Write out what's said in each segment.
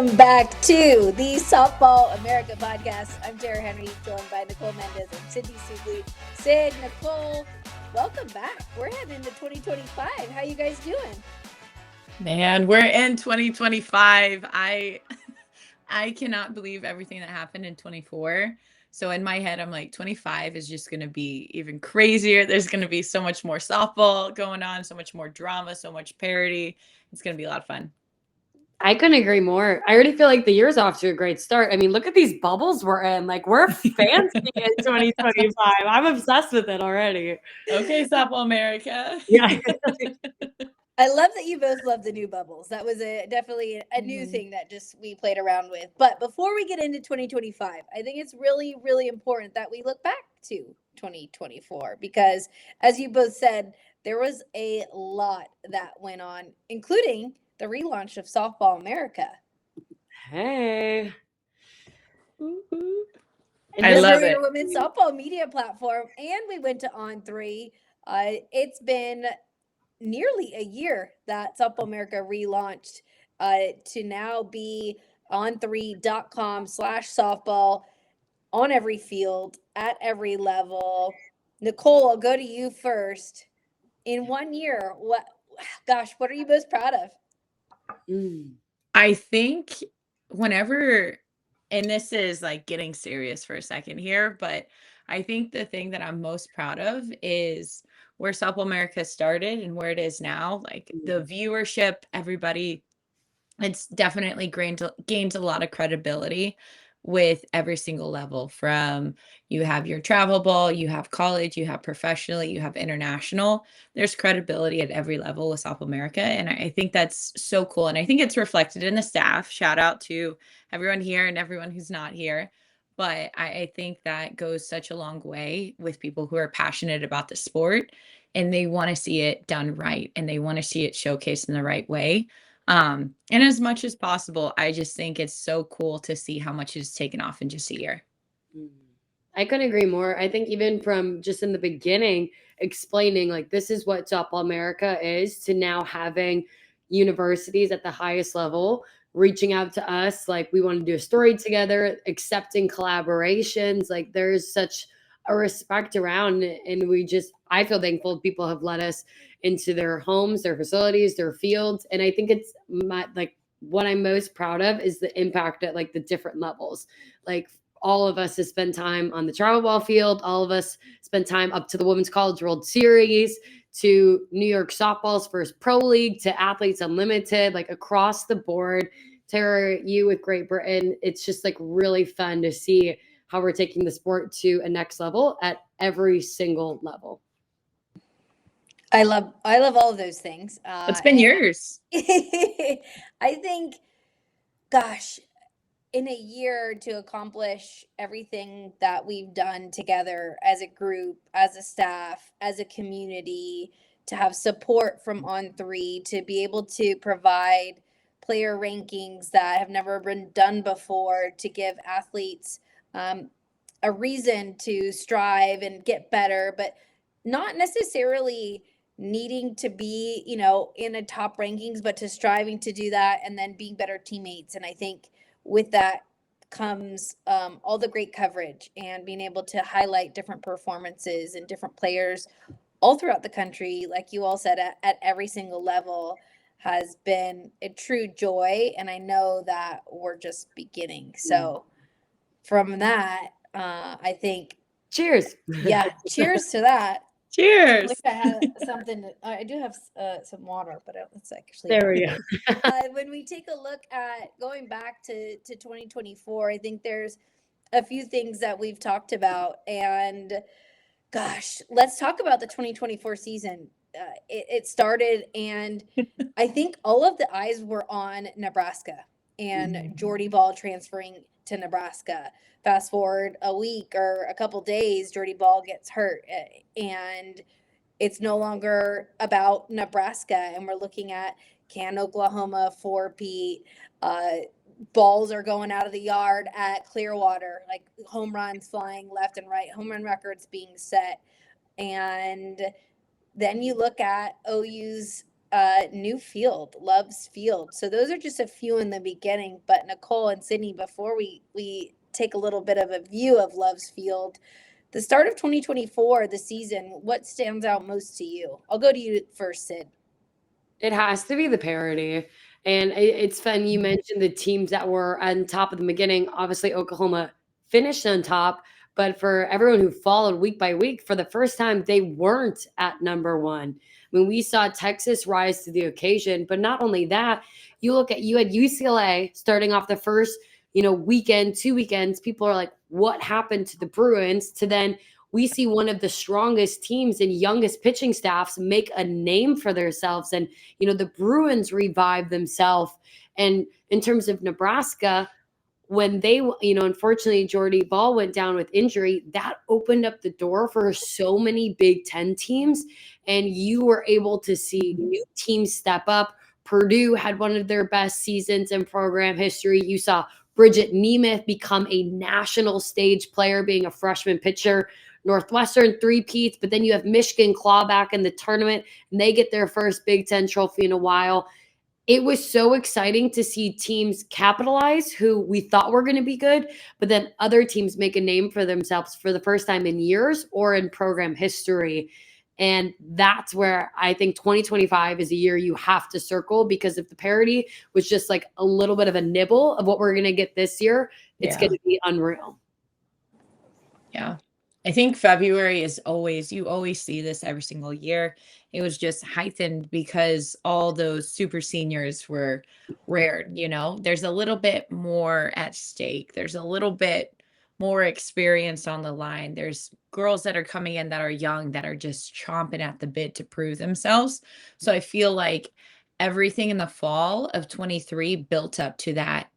Welcome back to the Softball America podcast. I'm Tara Henry, joined by Nicole Mendes and Cindy Supple. Sid, Nicole, welcome back. We're heading into 2025. How you guys doing? Man, we're in 2025. I cannot believe everything that happened in 24. So in my head, I'm like, 25 is just going to be even crazier. There's going to be so much more softball going on, so much more drama, so much parity. It's going to be a lot of fun. I couldn't agree more. I already feel like the year's off to a great start. I mean, look at these bubbles we're in. Like, we're fancy in 2025. I'm obsessed with it already. Okay, Supple America. Yeah. I love that you both love the new bubbles. That was definitely a new thing that just we played around with. But before we get into 2025, I think it's really, really important that we look back to 2024 because, as you both said, there was a lot that went on, including the relaunch of Softball America. Hey. I love it. Women's softball media platform, and we went to On3. It's been nearly a year that Supple America relaunched to now be on3.com/softball on every field at every level. Nicole, I'll go to you first. In 1 year, what are you most proud of? I think whenever, and this is like getting serious for a second here, but I think the thing that I'm most proud of is where Supple America started and where it is now. Like the viewership, everybody, it's definitely gained a lot of credibility with every single level. From you have your travel ball, you have college, you have professionally, you have international. There's credibility at every level with Supple America, and I think that's so cool. And I think it's reflected in the staff. Shout out to everyone here and everyone who's not here. But I think that goes such a long way with people who are passionate about the sport and they want to see it done right and they want to see it showcased in the right way. And as much as possible, I just think it's so cool to see how much it's taken off in just a year. I couldn't agree more. I think even from just in the beginning, explaining like this is what Supple America is, to now having universities at the highest level reaching out to us, like we want to do a story together, accepting collaborations. Like there's such a respect around, and I feel thankful people have let us into their homes, their facilities, their fields. And I think it's what I'm most proud of is the impact at like the different levels. Like all of us have spent time on the travel ball field. All of us spent time up to the Women's College World Series, to New York Softball's first pro league, to Athletes Unlimited, like across the board. Tara, you with Great Britain, it's just like really fun to see how we're taking the sport to a next level at every single level. I love all of those things. It's been years. I think, gosh, in a year to accomplish everything that we've done together as a group, as a staff, as a community, to have support from On3, to be able to provide player rankings that have never been done before, to give athletes a reason to strive and get better, but not necessarily needing to be, in a top rankings, but to striving to do that and then being better teammates. And I think with that comes all the great coverage and being able to highlight different performances and different players all throughout the country, like you all said, at every single level, has been a true joy. And I know that we're just beginning. So from that, I think cheers. Yeah, cheers to that. Cheers. I wish I had something. I do have some water, but it's actually there we go. When we take a look at going back to 2024, I think there's a few things that we've talked about, and gosh, let's talk about the 2024 season. It started, and I think all of the eyes were on Nebraska and Jordy Bahl transferring to Nebraska. Fast forward a week or a couple days, Jordy Bahl gets hurt, and it's no longer about Nebraska. And we're looking at, can Oklahoma FOUR-PEAT? Balls are going out of the yard at Clearwater, like home runs flying left and right, home run records being set. And then you look at OU's Newfield, Love's Field. So those are just a few in the beginning. But Nicole and Sydney, before we take a little bit of a view of Love's Field, the start of 2024, the season, what stands out most to you? I'll go to you first, Sid. It has to be the parity. And it's fun. You mentioned the teams that were on top of the beginning. Obviously, Oklahoma finished on top. But for everyone who followed week by week, for the first time, they weren't at number one. I mean, we saw Texas rise to the occasion. But not only that, you had UCLA starting off the first, weekend, 2 weekends. People are like, what happened to the Bruins? To then we see one of the strongest teams and youngest pitching staffs make a name for themselves. And, the Bruins revive themselves. And in terms of Nebraska, when they, unfortunately, Jordy Bahl went down with injury, that opened up the door for so many Big Ten teams. And you were able to see new teams step up. Purdue had one of their best seasons in program history. You saw Bridget Nemeth become a national stage player, being a freshman pitcher. Northwestern 3-peats, but then you have Michigan claw back in the tournament, and they get their first Big Ten trophy in a while. It was so exciting to see teams capitalize who we thought were going to be good, but then other teams make a name for themselves for the first time in years or in program history. And that's where I think 2025 is a year you have to circle, because if the parity was just like a little bit of a nibble of what we're going to get this year, it's going to be unreal. Yeah. I think February is you always see this every single year. It was just heightened because all those super seniors were rare. There's a little bit more at stake. There's a little bit more experience on the line. There's girls that are coming in that are young, that are just chomping at the bit to prove themselves. So I feel like everything in the fall of 23 built up to that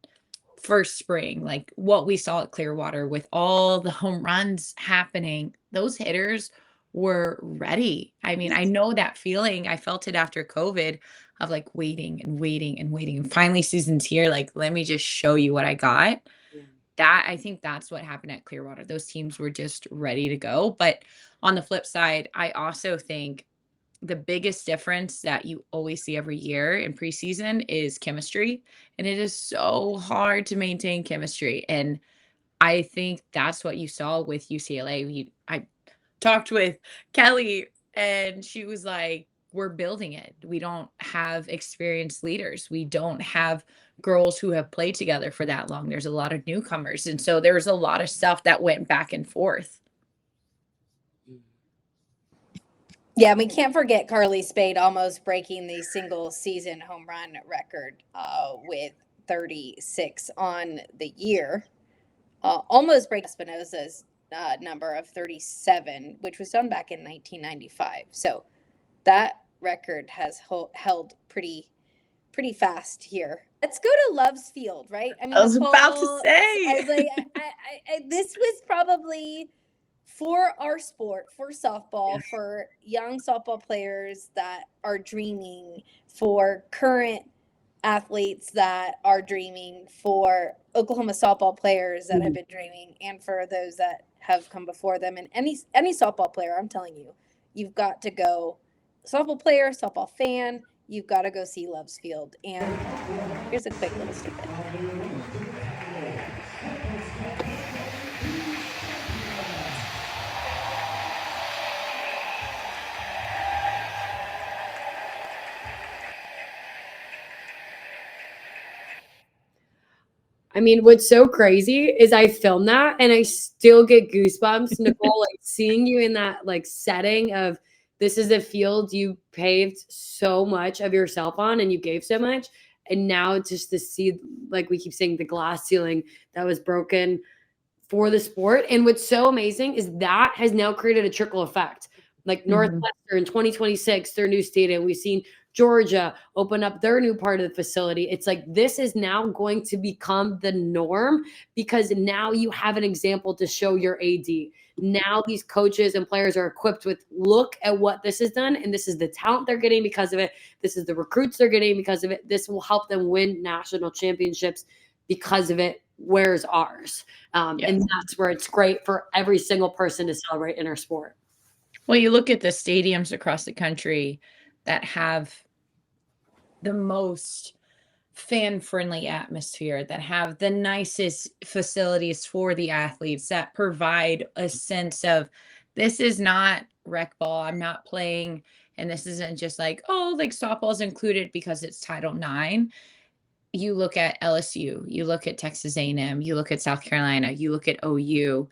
first spring, like what we saw at Clearwater with all the home runs happening. Those hitters were ready. I mean, I know that feeling. I felt it after COVID of like waiting and waiting and waiting. And finally season's here. Like, let me just show you what I got. I think that's what happened at Clearwater. Those teams were just ready to go. But on the flip side, I also think the biggest difference that you always see every year in preseason is chemistry. And it is so hard to maintain chemistry. And I think that's what you saw with UCLA. I talked with Kelly, and she was like, we're building it. We don't have experienced leaders. We don't have girls who have played together for that long. There's a lot of newcomers. And so there's a lot of stuff that went back and forth. Yeah, we can't forget Karli Spaid almost breaking the single season home run record with 36 on the year. Almost break Espinosa's number of 37, which was done back in 1995. So that record has held pretty fast here. Let's go to Love's Field, right? I mean, I was about to say. I was like, this was probably for our sport, for softball, for young softball players that are dreaming, for current athletes that are dreaming, for Oklahoma softball players that have been dreaming, and for those that have come before them. And any softball player, I'm telling you, you've got to go. Softball player, softball fan, you've got to go see Love's Field. And here's a quick little snippet. I mean, what's so crazy is I filmed that and I still get goosebumps, Nicole, like seeing you in that like setting of this is a field you paved so much of yourself on and you gave so much. And now just to see, like we keep saying, the glass ceiling that was broken for the sport. And what's so amazing is that has now created a trickle effect. Like Northwestern 2026, their new stadium. We've seen Georgia open up their new part of the facility. It's like this is now going to become the norm because now you have an example to show your AD. Now these coaches and players are equipped with look at what this has done, and this is the talent they're getting because of it. This is the recruits they're getting because of it. This will help them win national championships because of it. Where's ours? And that's where it's great for every single person to celebrate in our sport. Well, you look at the stadiums across the country that have the most fan-friendly atmosphere, that have the nicest facilities for the athletes, that provide a sense of, this is not rec ball, I'm not playing, and this isn't just like, oh, like softball's included because it's Title IX. You look at LSU, you look at Texas A&M, you look at South Carolina, you look at OU,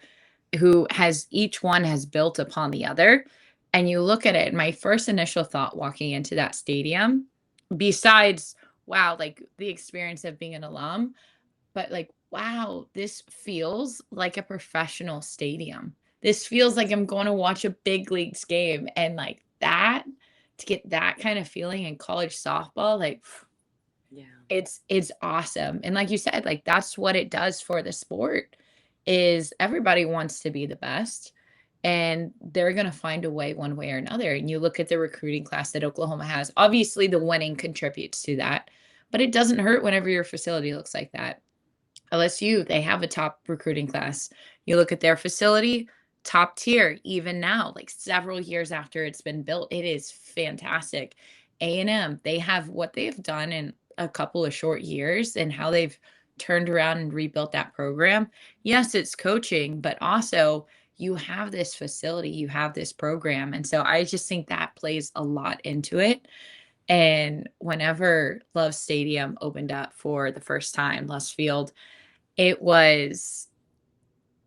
who has, each one has built upon the other. And you look at it, and my first initial thought walking into that stadium, besides, wow, like the experience of being an alum, but like, wow, this feels like a professional stadium. This feels like I'm going to watch a big leagues game. And like that, to get that kind of feeling in college softball, like, Yeah. it's awesome. And like you said, like that's what it does for the sport, is everybody wants to be the best, and they're going to find a way one way or another. And you look at the recruiting class that Oklahoma has. Obviously the winning contributes to that, but it doesn't hurt whenever your facility looks like that. LSU, they have a top recruiting class. You look at their facility, top tier, even now, like several years after it's been built, it is fantastic. A&M, they have what they've done in a couple of short years and how they've turned around and rebuilt that program. Yes, it's coaching, but also you have this facility, you have this program. And so I just think that plays a lot into it. And whenever Love Stadium opened up for the first time, Lust Field, it was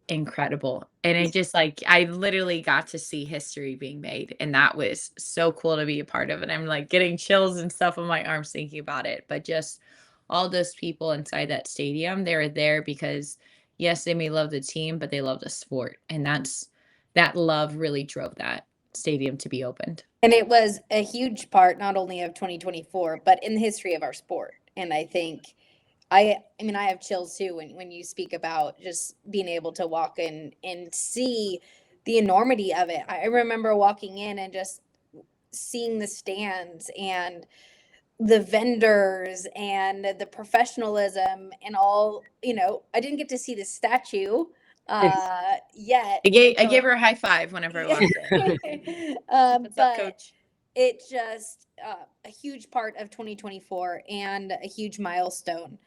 incredible. And it just like, I literally got to see history being made. And that was so cool to be a part of. And I'm like getting chills and stuff on my arms thinking about it. But just all those people inside that stadium, they were there because, yes, they may love the team, but they love the sport. And that love really drove that stadium to be opened. And it was a huge part not only of 2024, but in the history of our sport. And I think I mean, I have chills too when you speak about just being able to walk in and see the enormity of it. I remember walking in and just seeing the stands and the vendors and the professionalism and all, I didn't get to see the statue yet. I gave her a high five whenever I walked in. What's up, But coach? it's just a huge part of 2024 and a huge milestone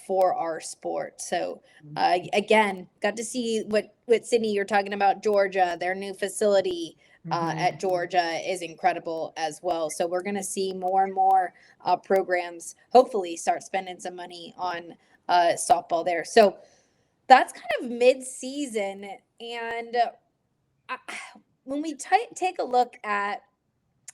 for our sport. So again, got to see what Sydney, you're talking about, Georgia, their new facility at Georgia is incredible as well. So we're going to see more and more programs hopefully start spending some money on softball there. So that's kind of mid-season. And when we take a look at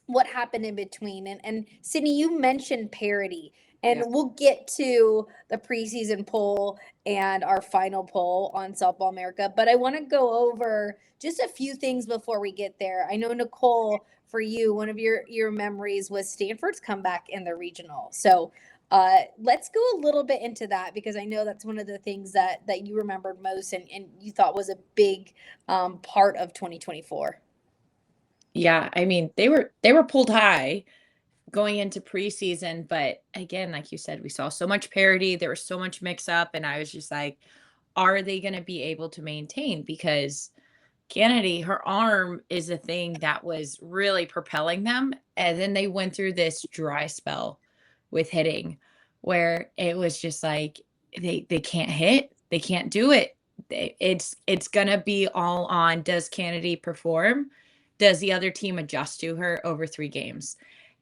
what happened in between, and Sydney, you mentioned Parity, and we'll get to the preseason poll and our final poll on Softball America, but I want to go over just a few things before we get there. I know, Nicole, for you, one of your memories was Stanford's comeback in the regional. So let's go a little bit into that, because I know that's one of the things that you remembered most and you thought was a big part of 2024. Yeah, I mean, they were pulled high going into preseason, but again, like you said, we saw so much parity, there was so much mix up, and I was just like, are they going to be able to maintain? Because Canady, her arm is a thing that was really propelling them, and then they went through this dry spell with hitting where it was just like they can't hit, they can't do it. It's gonna be all on, does Canady perform? Does the other team adjust to her over 3 games?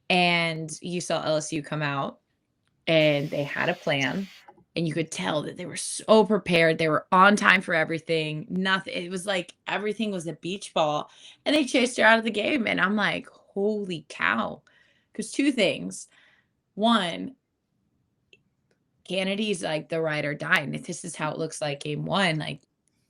And you saw LSU come out and they had a plan, and you could tell that they were so prepared. They were on time for everything. Nothing. It was like everything was a beach ball, and they chased her out of the game. And I'm like, holy cow. Because 2 things. One, Canady's like the ride or die. And if this is how it looks like game 1, like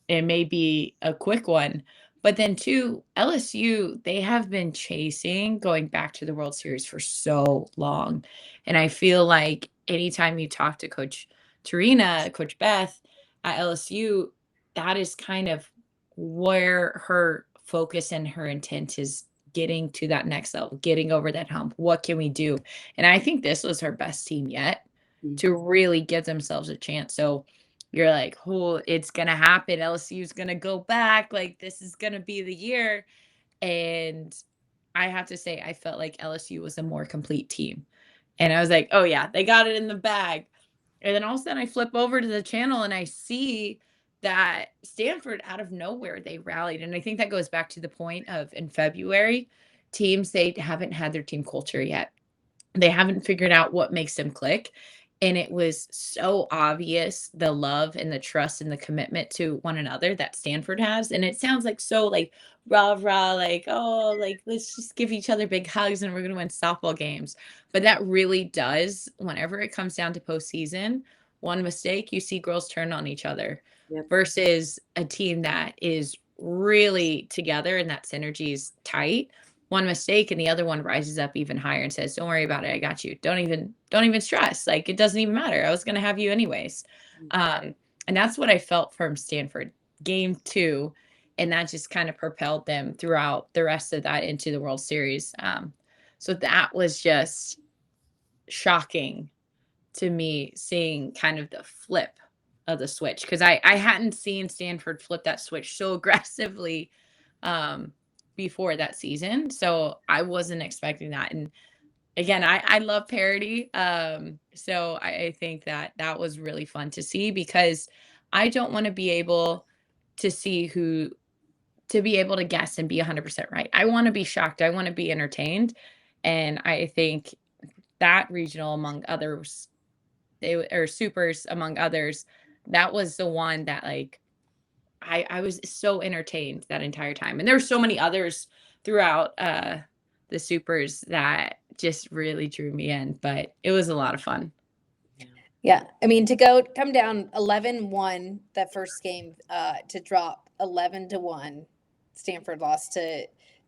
it may be a quick one. But then 2, LSU, they have been chasing going back to the World Series for so long. And I feel like anytime you talk to Coach Tarina, Coach Beth at LSU, that is kind of where her focus and her intent is, getting to that next level, getting over that hump. What can we do? And I think this was her best team yet to really give themselves a chance. So you're like, oh, it's going to happen. LSU's going to go back. Like, this is going to be the year. And I have to say, I felt like LSU was a more complete team. And I was like, oh yeah, they got it in the bag. And then all of a sudden I flip over to the channel and I see that Stanford, out of nowhere, they rallied. And I think that goes back to the point of, in February, teams, they haven't had their team culture yet. They haven't figured out what makes them click. And it was so obvious, the love and the trust and the commitment to one another that Stanford has. And it sounds like so like rah rah, like, oh, like let's just give each other big hugs and we're gonna win softball games. But that really does, whenever it comes down to postseason, one mistake, you see girls turn on each other. Yep. Versus a team that is really together and that synergy is tight. One mistake and the other one rises up even higher and says, don't worry about it, I got you. Don't even stress. Like, it doesn't even matter. I was going to have you anyways. And that's what I felt from Stanford game 2. And that just kind of propelled them throughout the rest of that into the World Series. So that was just shocking to me, seeing kind of the flip of the switch, because I hadn't seen Stanford flip that switch so aggressively before that season. So I wasn't expecting that. And again, I love Parity. So I think that was really fun to see, because I don't want to be able to see to be able to guess and be 100% right. I want to be shocked. I want to be entertained. And I think that regional, among others, or supers among others, that was the one that, like, I was so entertained that entire time. And there were so many others throughout the supers that just really drew me in, but it was a lot of fun. Yeah. I mean, to come down 11-1 that first game, to drop 11-1, Stanford lost to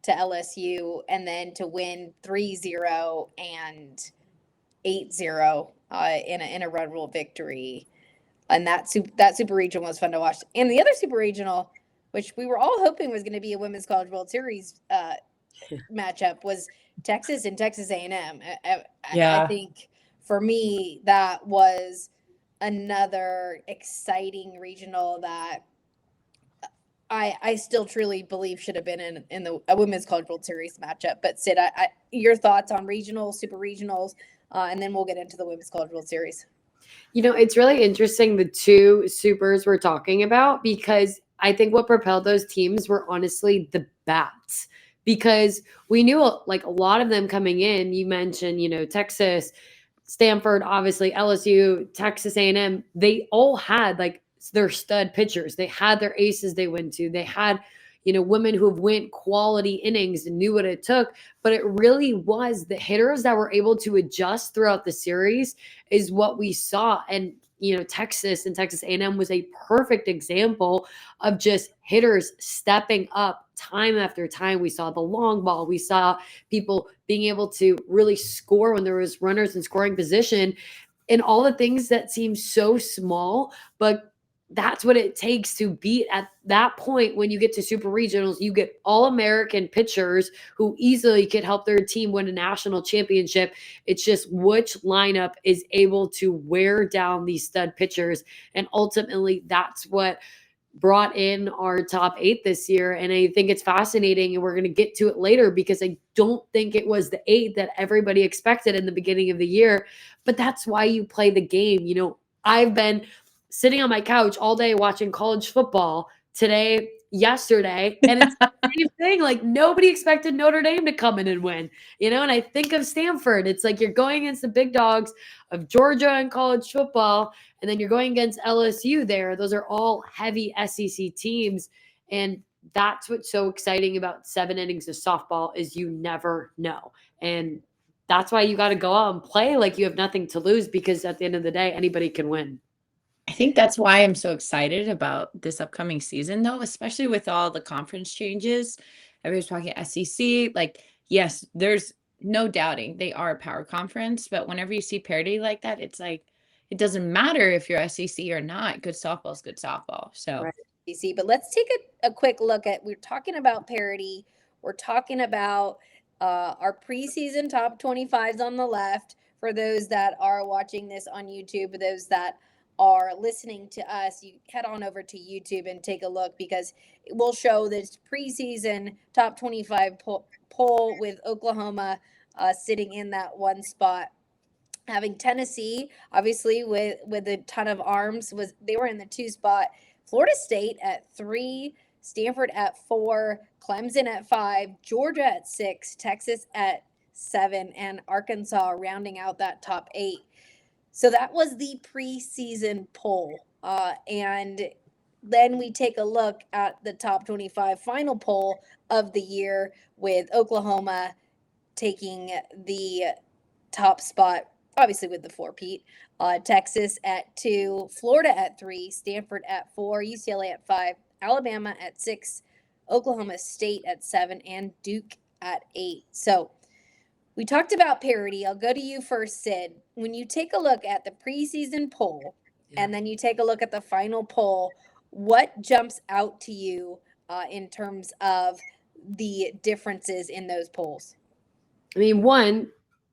LSU, and then to win 3-0 and 8-0 in a run rule victory. And that super regional was fun to watch. And the other super regional, which we were all hoping was going to be a Women's College World Series matchup, was Texas and Texas A&M. I think for me that was another exciting regional that I still truly believe should have been in a Women's College World Series matchup. But Sid, your thoughts on regionals, super regionals, and then we'll get into the Women's College World Series. You know, it's really interesting, the two supers we're talking about, because I think what propelled those teams were honestly the bats, because we knew like a lot of them coming in. You mentioned, Texas, Stanford, obviously LSU, Texas A&M, they all had like their stud pitchers. They had their aces they went to. They had, women who have went quality innings and knew what it took. But it really was the hitters that were able to adjust throughout the series is what we saw. And, Texas and Texas A&M was a perfect example of just hitters stepping up time after time. We saw the long ball. We saw people being able to really score when there was runners in scoring position, and all the things that seem so small, but that's what it takes to beat at that point. When you get to super regionals, you get all-American pitchers who easily could help their team win a national championship. It's just which lineup is able to wear down these stud pitchers. And ultimately, that's what brought in our top 8 this year. And I think it's fascinating, and we're going to get to it later, because I don't think it was the 8 that everybody expected in the beginning of the year. But that's why you play the game. I've been sitting on my couch all day watching college football yesterday, and it's the same thing. Like, nobody expected Notre Dame to come in and win, and I think of Stanford. It's like you're going against the big dogs of Georgia in college football, and then you're going against LSU there. Those are all heavy SEC teams, and that's what's so exciting about 7 innings of softball is you never know. And that's why you got to go out and play like you have nothing to lose, because at the end of the day, anybody can win. I think that's why I'm so excited about this upcoming season, though, especially with all the conference changes. Everybody's talking SEC. Like, yes, there's no doubting they are a power conference, but whenever you see parity like that, it's like, it doesn't matter if you're SEC or not. Good softball is good softball. So, right. But let's take a quick look at, we're talking about parity. We're talking about our preseason top 25s on the left for those that are watching this on YouTube. For those that are listening to us, you head on over to YouTube and take a look, because it will show this preseason top 25 poll with Oklahoma sitting in that one spot. having Tennessee, obviously with a ton of arms, they were in the 2 spot. Florida State at 3, Stanford at 4, Clemson at 5, Georgia at 6, Texas at 7, and Arkansas rounding out that top 8. So that was the preseason poll. And then we take a look at the top 25 final poll of the year, with Oklahoma taking the top spot, obviously with the FOUR-PEAT. Texas at 2, Florida at 3, Stanford at 4, UCLA at 5, Alabama at 6, Oklahoma State at 7, and Duke at 8. So we talked about parity. I'll go to you first, Sid. When you take a look at the preseason poll and then you take a look at the final poll, what jumps out to you in terms of the differences in those polls? I mean, one,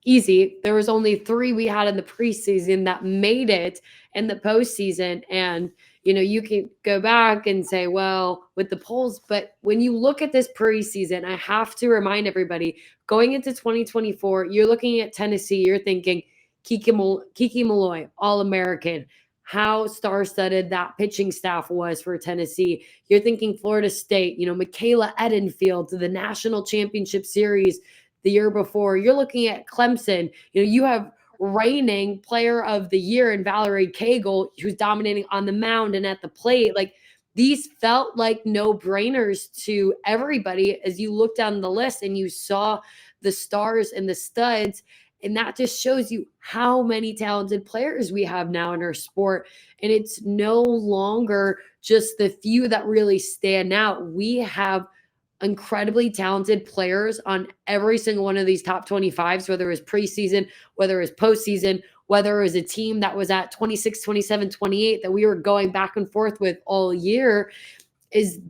easy. There was only 3 we had in the preseason that made it in the postseason. And, you know, you can go back and say, well, with the polls, but when you look at this preseason, I have to remind everybody, going into 2024, you're looking at Tennessee, you're thinking Kiki Malloy, All-American, how star-studded that pitching staff was for Tennessee. You're thinking Florida State, you know, Michaela Edenfield to the National Championship Series the year before. You're looking at Clemson. You know, you have reigning player of the year in Valerie Cagle, who's dominating on the mound and at the plate. Like, these felt like no-brainers to everybody as you look down the list and you saw the stars and the studs. And that just shows you how many talented players we have now in our sport. And it's no longer just the few that really stand out. We have incredibly talented players on every single one of these top 25s, whether it was preseason, whether it was postseason, whether it was a team that was at 26, 27, 28 that we were going back and forth with all year.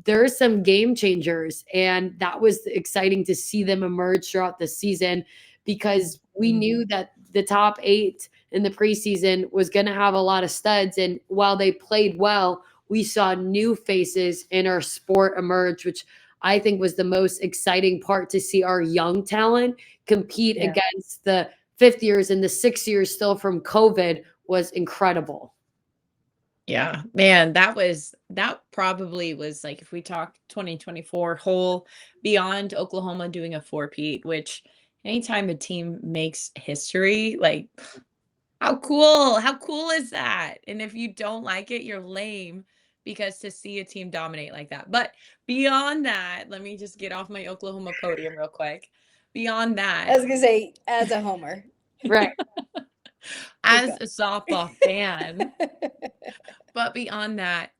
There's some game changers, and that was exciting to see them emerge throughout the season, because we knew that the top 8 in the preseason was going to have a lot of studs. And while they played well, we saw new faces in our sport emerge, which I think was the most exciting part, to see our young talent compete against the 5th years and the 6th years still from COVID was incredible. Yeah, man, that probably was, like, if we talk 2024 whole, beyond Oklahoma doing a FOUR-PEAT, which anytime a team makes history, like, how cool is that? And if you don't like it, you're lame, because to see a team dominate like that. But beyond that, let me just get off my Oklahoma podium real quick. Beyond that, I was gonna say, as a homer, Right. as a softball fan, but beyond that,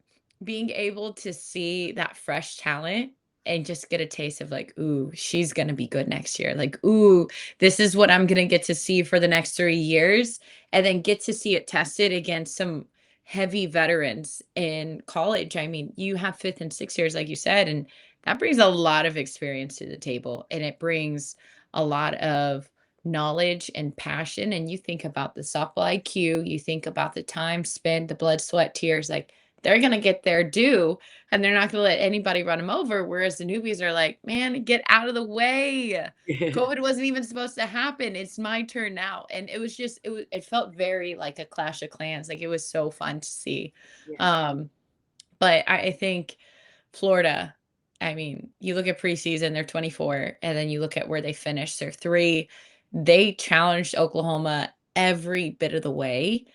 being able to see that fresh talent and just get a taste of, like, ooh, she's gonna be good next year. Like, ooh, this is what I'm gonna get to see for the next 3 years, and then get to see it tested against some heavy veterans in college. I mean, you have 5th and 6th years, like you said, and that brings a lot of experience to the table, and it brings a lot of knowledge and passion. And you think about the softball IQ, you think about the time spent, the blood, sweat, tears, like, they're going to get their due, and they're not going to let anybody run them over. Whereas the newbies are like, man, get out of the way. COVID wasn't even supposed to happen. It's my turn now. And it was just, it felt very like a Clash of Clans. Like, it was so fun to see. But I think Florida, I mean, you look at preseason, they're 24, and then you look at where they finished, they're 3. They challenged Oklahoma every bit of the way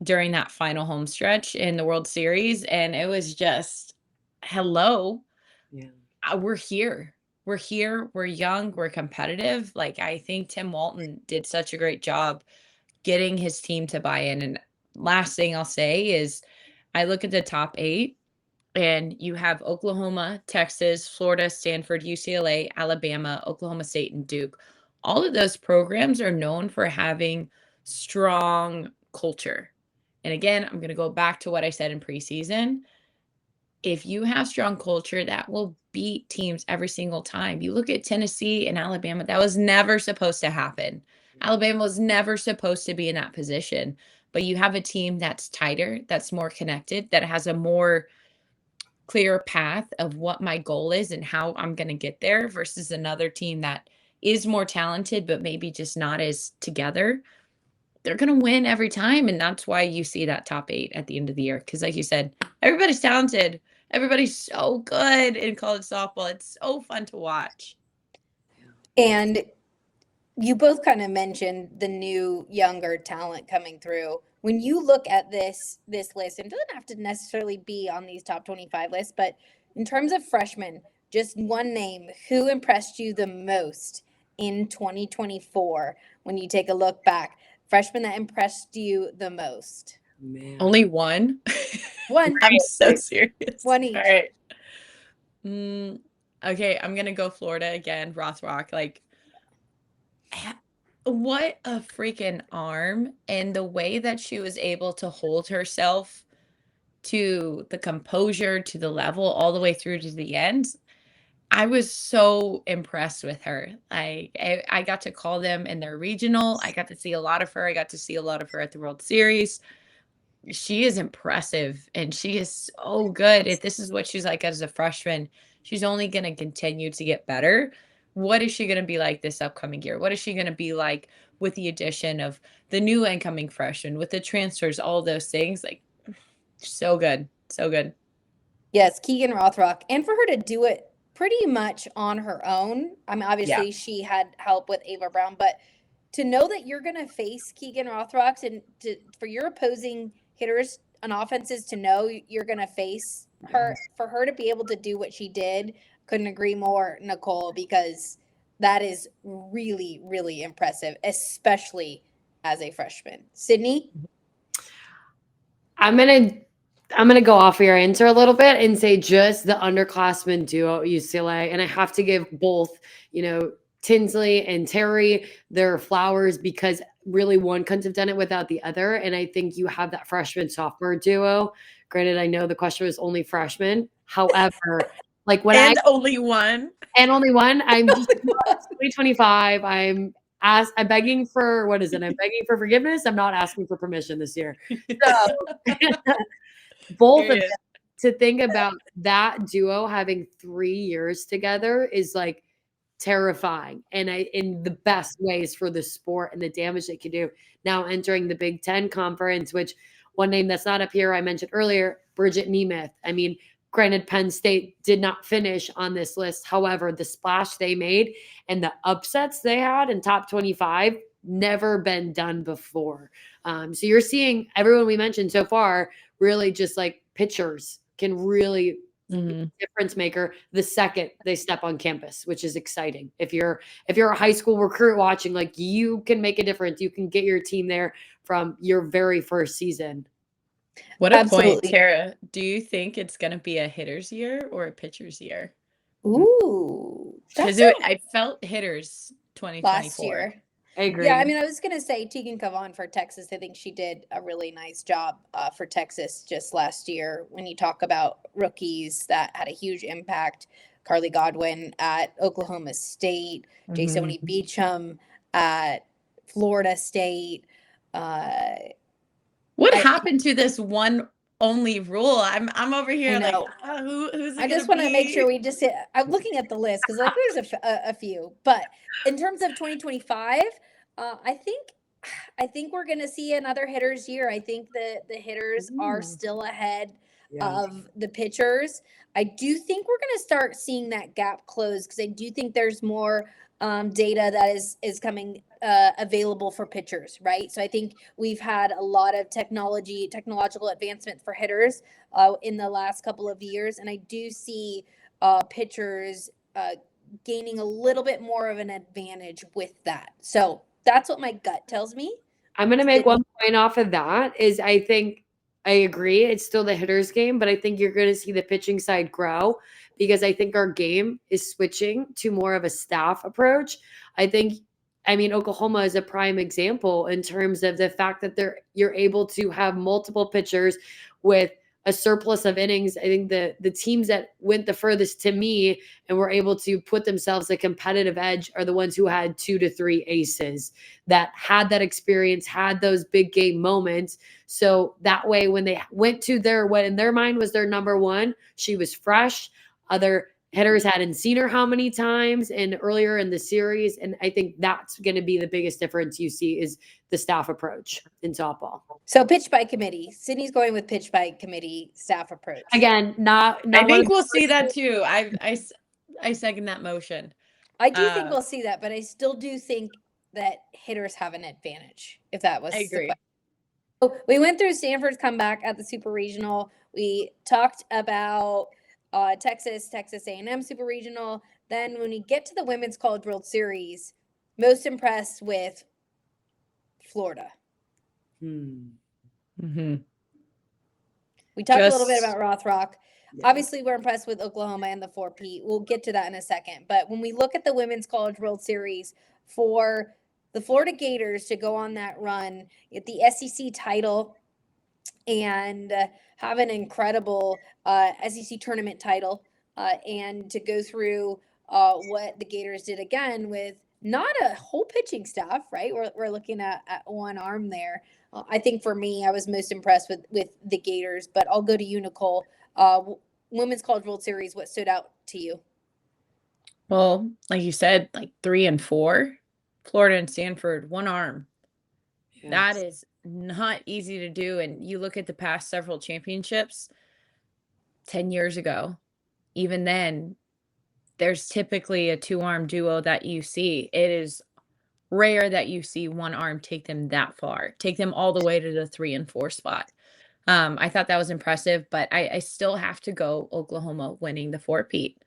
during that final home stretch in the World Series. And it was just, hello, we're here. We're here. We're young. We're competitive. Like, I think Tim Walton did such a great job getting his team to buy in. And last thing I'll say is, I look at the top 8, and you have Oklahoma, Texas, Florida, Stanford, UCLA, Alabama, Oklahoma State, and Duke. All of those programs are known for having strong culture. And again, I'm going to go back to what I said in preseason. If you have strong culture, that will beat teams every single time. You look at Tennessee and Alabama, that was never supposed to happen. Alabama was never supposed to be in that position. But you have a team that's tighter, that's more connected, that has a more clear path of what my goal is and how I'm going to get there, versus another team that is more talented, but maybe just not as together. they're going to win every time. And that's why you see that top 8 at the end of the year. Because like you said, everybody's talented. Everybody's so good in college softball. It's so fun to watch. And you both kind of mentioned the new younger talent coming through. When you look at this list, and it doesn't have to necessarily be on these top 25 lists, but in terms of freshmen, just one name, who impressed you the most in 2024 when you take a look back? Freshman that impressed you the most? Man. Only one? One. I'm so serious. One each. All right. Okay, I'm going to go Florida again, Rothrock. Like, what a freaking arm, and the way that she was able to hold herself to the composure, to the level, all the way through to the end. I was so impressed with her. I got to call them in their regional. I got to see a lot of her. I got to see a lot of her at the World Series. She is impressive, and she is so good. If this is what she's like as a freshman, she's only going to continue to get better. What is she going to be like this upcoming year? What is she going to be like with the addition of the new incoming freshmen, with the transfers, all those things? Like, so good. So good. Yes, Keegan Rothrock. And for her to do it pretty much on her own. I mean, obviously she had help with Ava Brown, but to know that you're going to face Keegan Rothrock and for your opposing hitters on offenses to know you're going to face her, for her to be able to do what she did, couldn't agree more, Nicole, because that is really, really impressive, especially as a freshman. Sydney? I'm gonna go off your answer a little bit and say just the underclassmen duo at UCLA, and I have to give both, Tinsley and Terry their flowers, because really one couldn't have done it without the other. And I think you have that freshman sophomore duo. Granted, I know the question was only freshmen. However, like when only one. And only one. I'm just 2025. I'm begging for, what is it? I'm begging for forgiveness. I'm not asking for permission this year. So both of them, to think about that duo having 3 years together is like terrifying, and in the best ways for the sport and the damage they can do. Now entering the Big Ten conference, which one name that's not up here I mentioned earlier, Bridget Nemeth. I mean, granted, Penn State did not finish on this list. However, the splash they made and the upsets they had in top 25, never been done before. So you're seeing everyone we mentioned so far really just like pitchers can really be a difference maker the second they step on campus, which is exciting. If you're a high school recruit watching, like, you can make a difference. You can get your team there from your very first season. What a point, Tara. Do you think it's going to be a hitter's year or a pitcher's year? Ooh. Because I felt hitters 2024. Last year. I agree. Yeah, I mean, I was going to say Tegan Cavan for Texas. I think she did a really nice job for Texas just last year. When you talk about rookies that had a huge impact, Carly Godwin at Oklahoma State, J. Beecham at Florida State. What happened to this one only rule? I'm over here like, who's it I just want to make sure we just hit. I'm looking at the list because like there's a few, but in terms of 2025, I think we're going to see another hitter's year. I think the hitters are still ahead of the pitchers. I do think we're going to start seeing that gap close, because I do think there's more data that is coming available for pitchers, right? So I think we've had a lot of technological advancement for hitters in the last couple of years, and I do see pitchers gaining a little bit more of an advantage with that. So that's what my gut tells me. I'm going to make one point off of that is I think I agree. It's still the hitter's game, but I think you're going to see the pitching side grow, because I think our game is switching to more of a staff approach. I mean, Oklahoma is a prime example in terms of the fact that you're able to have multiple pitchers with a surplus of innings. I think the teams that went the furthest, to me, and were able to put themselves a competitive edge are the ones who had 2 to 3 aces that had that experience, had those big game moments. So that way, when they went to what in their mind was their number one, she was fresh. Other hitters hadn't seen her how many times and earlier in the series. And I think that's going to be the biggest difference you see is the staff approach in softball. So pitch by committee. Sydney's going with pitch by committee staff approach. Again, not I one think of we'll see that too. I second that motion. I do think we'll see that, but I still do think that hitters have an advantage, if that was I the agree. question. So we went through Stanford's comeback at the Super Regional. We talked about Texas A&M Super Regional. Then when we get to the Women's College World Series, most impressed with Florida. Mm-hmm. We talked a little bit about Rothrock. Yeah. Obviously, we're impressed with Oklahoma and the FOUR-PEAT. We'll get to that in a second. But when we look at the Women's College World Series, for the Florida Gators to go on that run, get the SEC title, and have an incredible SEC tournament title, and to go through what the Gators did again with not a whole pitching staff, right? We're looking at one arm there. I think for me, I was most impressed with the Gators, but I'll go to you, Nicole. Women's College World Series, what stood out to you? Well, like you said, like 3 and 4, Florida and Stanford, one arm. Yes. That is not easy to do. And you look at the past several championships 10 years ago, even then, there's typically a 2-arm duo that you see. It is rare that you see one arm take them that far, take them all the way to the 3 and 4 spot. I thought that was impressive, but I still have to go Oklahoma winning the FOUR-PEAT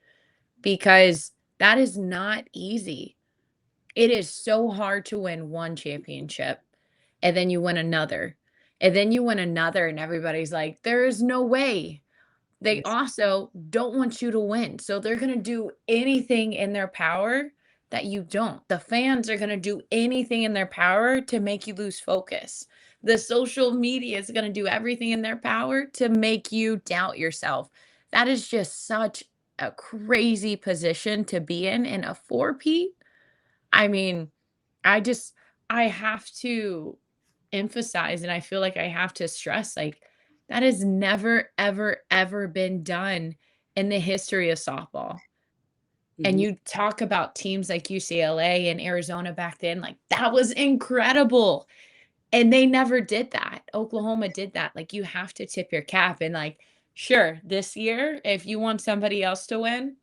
because that is not easy. It is so hard to win one championship and then you win another and then you win another and everybody's like, there is no way. They also don't want you to win. So they're going to do anything in their power that you don't. The fans are going to do anything in their power to make you lose focus. The social media is going to do everything in their power to make you doubt yourself. That is just such a crazy position to be in a FOUR-PEAT. I mean, I have to emphasize, and I feel like I have to stress, like, that has never, ever, ever been done in the history of softball. And you talk about teams like UCLA and Arizona back then, like that was incredible. And they never did that. Oklahoma did that. Like you have to tip your cap and like, sure, this year, if you want somebody else to win,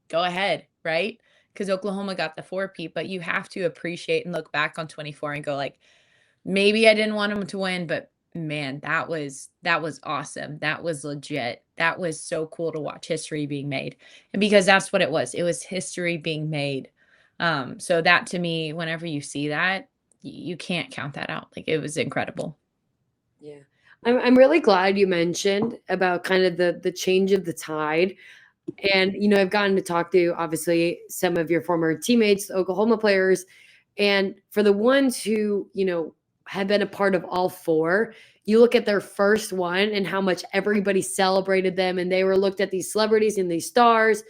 go ahead, right? Because Oklahoma got the FOUR-PEAT, but you have to appreciate and look back on 24 and go like, maybe I didn't want them to win, but man, that was awesome. That was legit. That was so cool to watch history being made. And because that's what it was. It was history being made. So that to me, whenever you see that, you can't count that out. Like it was incredible. Yeah. I'm really glad you mentioned about kind of the change of the tide. And, you know, I've gotten to talk to obviously some of your former teammates, Oklahoma players, and for the ones who, you know, have been a part of all 4, you look at their first one and how much everybody celebrated them and they were looked at these celebrities and these stars.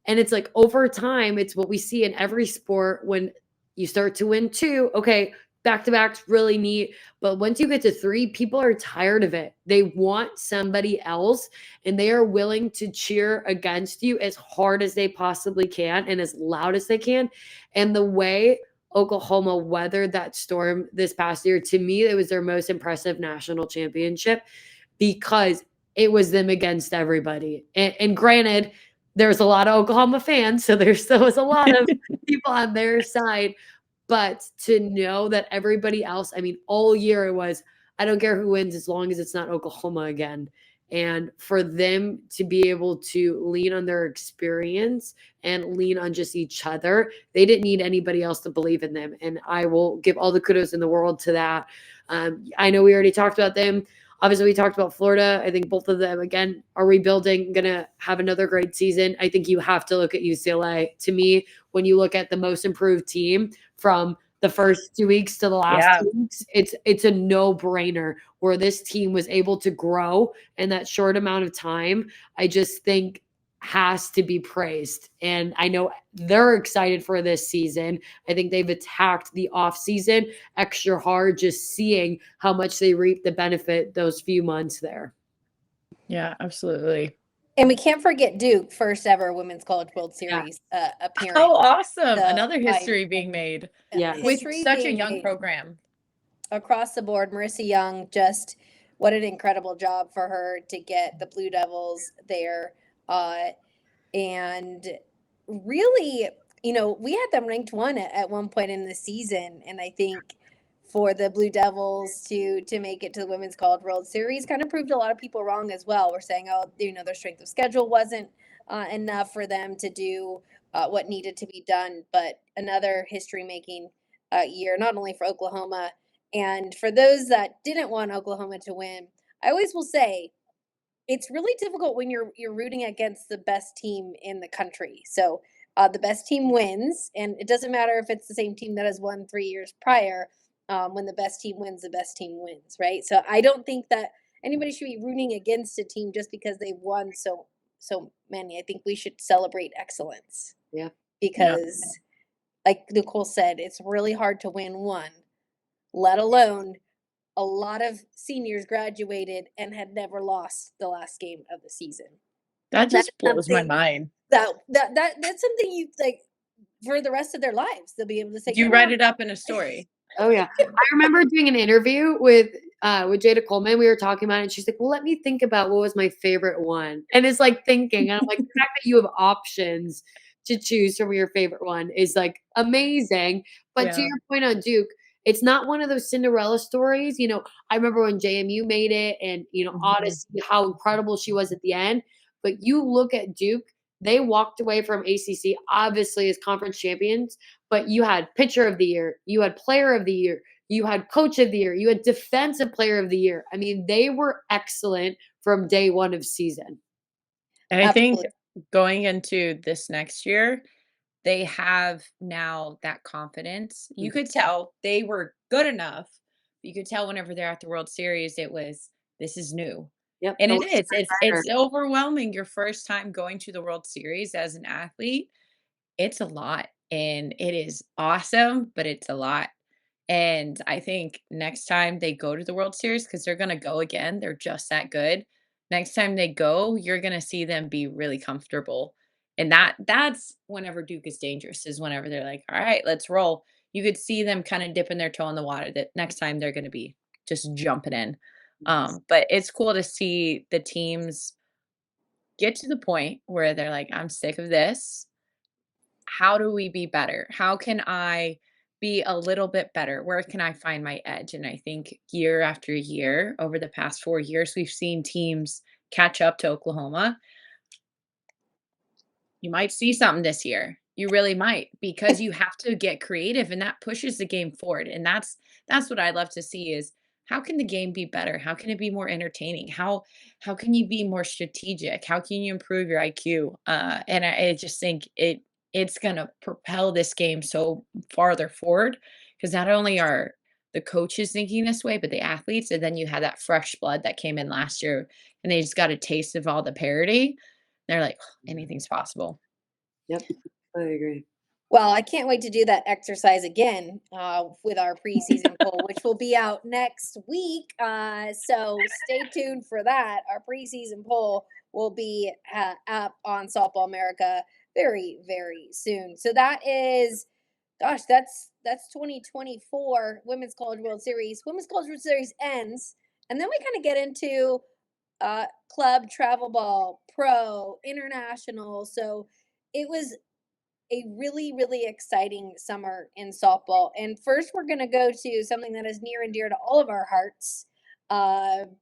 And it's like over time, it's what we see in every sport when you start to win 2. Okay, back-to-back's really neat. But once you get to 3, people are tired of it. They want somebody else and they are willing to cheer against you as hard as they possibly can and as loud as they can. And the way Oklahoma weathered that storm this past year, to me, it was their most impressive national championship because it was them against everybody. And granted, there's a lot of Oklahoma fans, so there still was a lot of people on their side. But to know that everybody else, I mean, all year it was, I don't care who wins as long as it's not Oklahoma again. And for them to be able to lean on their experience and lean on just each other, they didn't need anybody else to believe in them. And I will give all the kudos in the world to that. I know we already talked about them. Obviously, we talked about Florida. I think both of them, again, are rebuilding, going to have another great season. I think you have to look at UCLA. To me, when you look at the most improved team from the first 2 weeks to the last 2 weeks, it's a no-brainer where this team was able to grow in that short amount of time. I just think has to be praised. And I know they're excited for this season. I think they've attacked the off season extra hard, just seeing how much they reap the benefit those few months there. Yeah, absolutely. And we can't forget Duke, first ever Women's College World Series appearance. Oh, awesome. So, Another history being made Yeah. with history such a being young made program. across the board. Marissa Young, just what an incredible job for her to get the Blue Devils there. And really, we had them ranked one at one point in the season. And I think for the Blue Devils to make it to the Women's College World Series kind of proved a lot of people wrong as well. We're saying, oh, their strength of schedule wasn't enough for them to do what needed to be done. But another history-making year, not only for Oklahoma, and for those that didn't want Oklahoma to win, I always will say it's really difficult when you're rooting against the best team in the country. So the best team wins, and it doesn't matter if it's the same team that has won 3 years prior. When the best team wins, the best team wins, right? So I don't think that anybody should be rooting against a team just because they've won so many. I think we should celebrate excellence. Yeah. Because, like Nicole said, it's really hard to win one, let alone a lot of seniors graduated and had never lost the last game of the season. That just That's blows my something mind. that's something you like for the rest of their lives. They'll be able to say, You write it up in a story. Oh yeah. I remember doing an interview with Jada Coleman. We were talking about it and she's like, well, let me think about what was my favorite one. And it's like thinking, and I'm like, the fact that you have options to choose from your favorite one is like amazing. But to Yeah. your point on Duke, it's not one of those Cinderella stories. I remember when JMU made it and, Odyssey, how incredible she was at the end. But you look at Duke, they walked away from ACC, obviously as conference champions, but you had pitcher of the year, you had player of the year, you had coach of the year, you had defensive player of the year. I mean, they were excellent from day one of season. And I think Absolutely. going into this next year, they have now that confidence. You could tell they were good enough. You could tell whenever they're at the World Series, this is new. Yep. And the it list is. got It's harder. overwhelming your first time going to the World Series as an athlete. It's a lot and it is awesome, but it's a lot. And I think next time they go to the World Series, because they're gonna go again, they're just that good. Next time they go, you're gonna see them be really comfortable. And that's whenever Duke is dangerous, is whenever they're like, all right, let's roll. You could see them kind of dipping their toe in the water that next time they're gonna be just jumping in. But it's cool to see the teams get to the point where they're like, I'm sick of this. How do we be better? How can I be a little bit better? Where can I find my edge? And I think year after year, over the past 4 years, we've seen teams catch up to Oklahoma. You might see something this year. You really might, because you have to get creative and that pushes the game forward. And that's what I love to see is how can the game be better? How can it be more entertaining? How can you be more strategic? How can you improve your IQ? And I just think it's gonna propel this game so farther forward because not only are the coaches thinking this way, but the athletes, and then you had that fresh blood that came in last year and they just got a taste of all the parity. They're like, anything's possible. Yep. I agree. Well, I can't wait to do that exercise again with our preseason poll, which will be out next week. So stay tuned for that. Our preseason poll will be up on Softball America very, very soon. So that is, gosh, that's 2024 Women's College World Series. Women's College World Series ends, and then we kind of get into club, travel ball, pro, international. So it was a really, really exciting summer in softball. And first, we're going to go to something that is near and dear to all of our hearts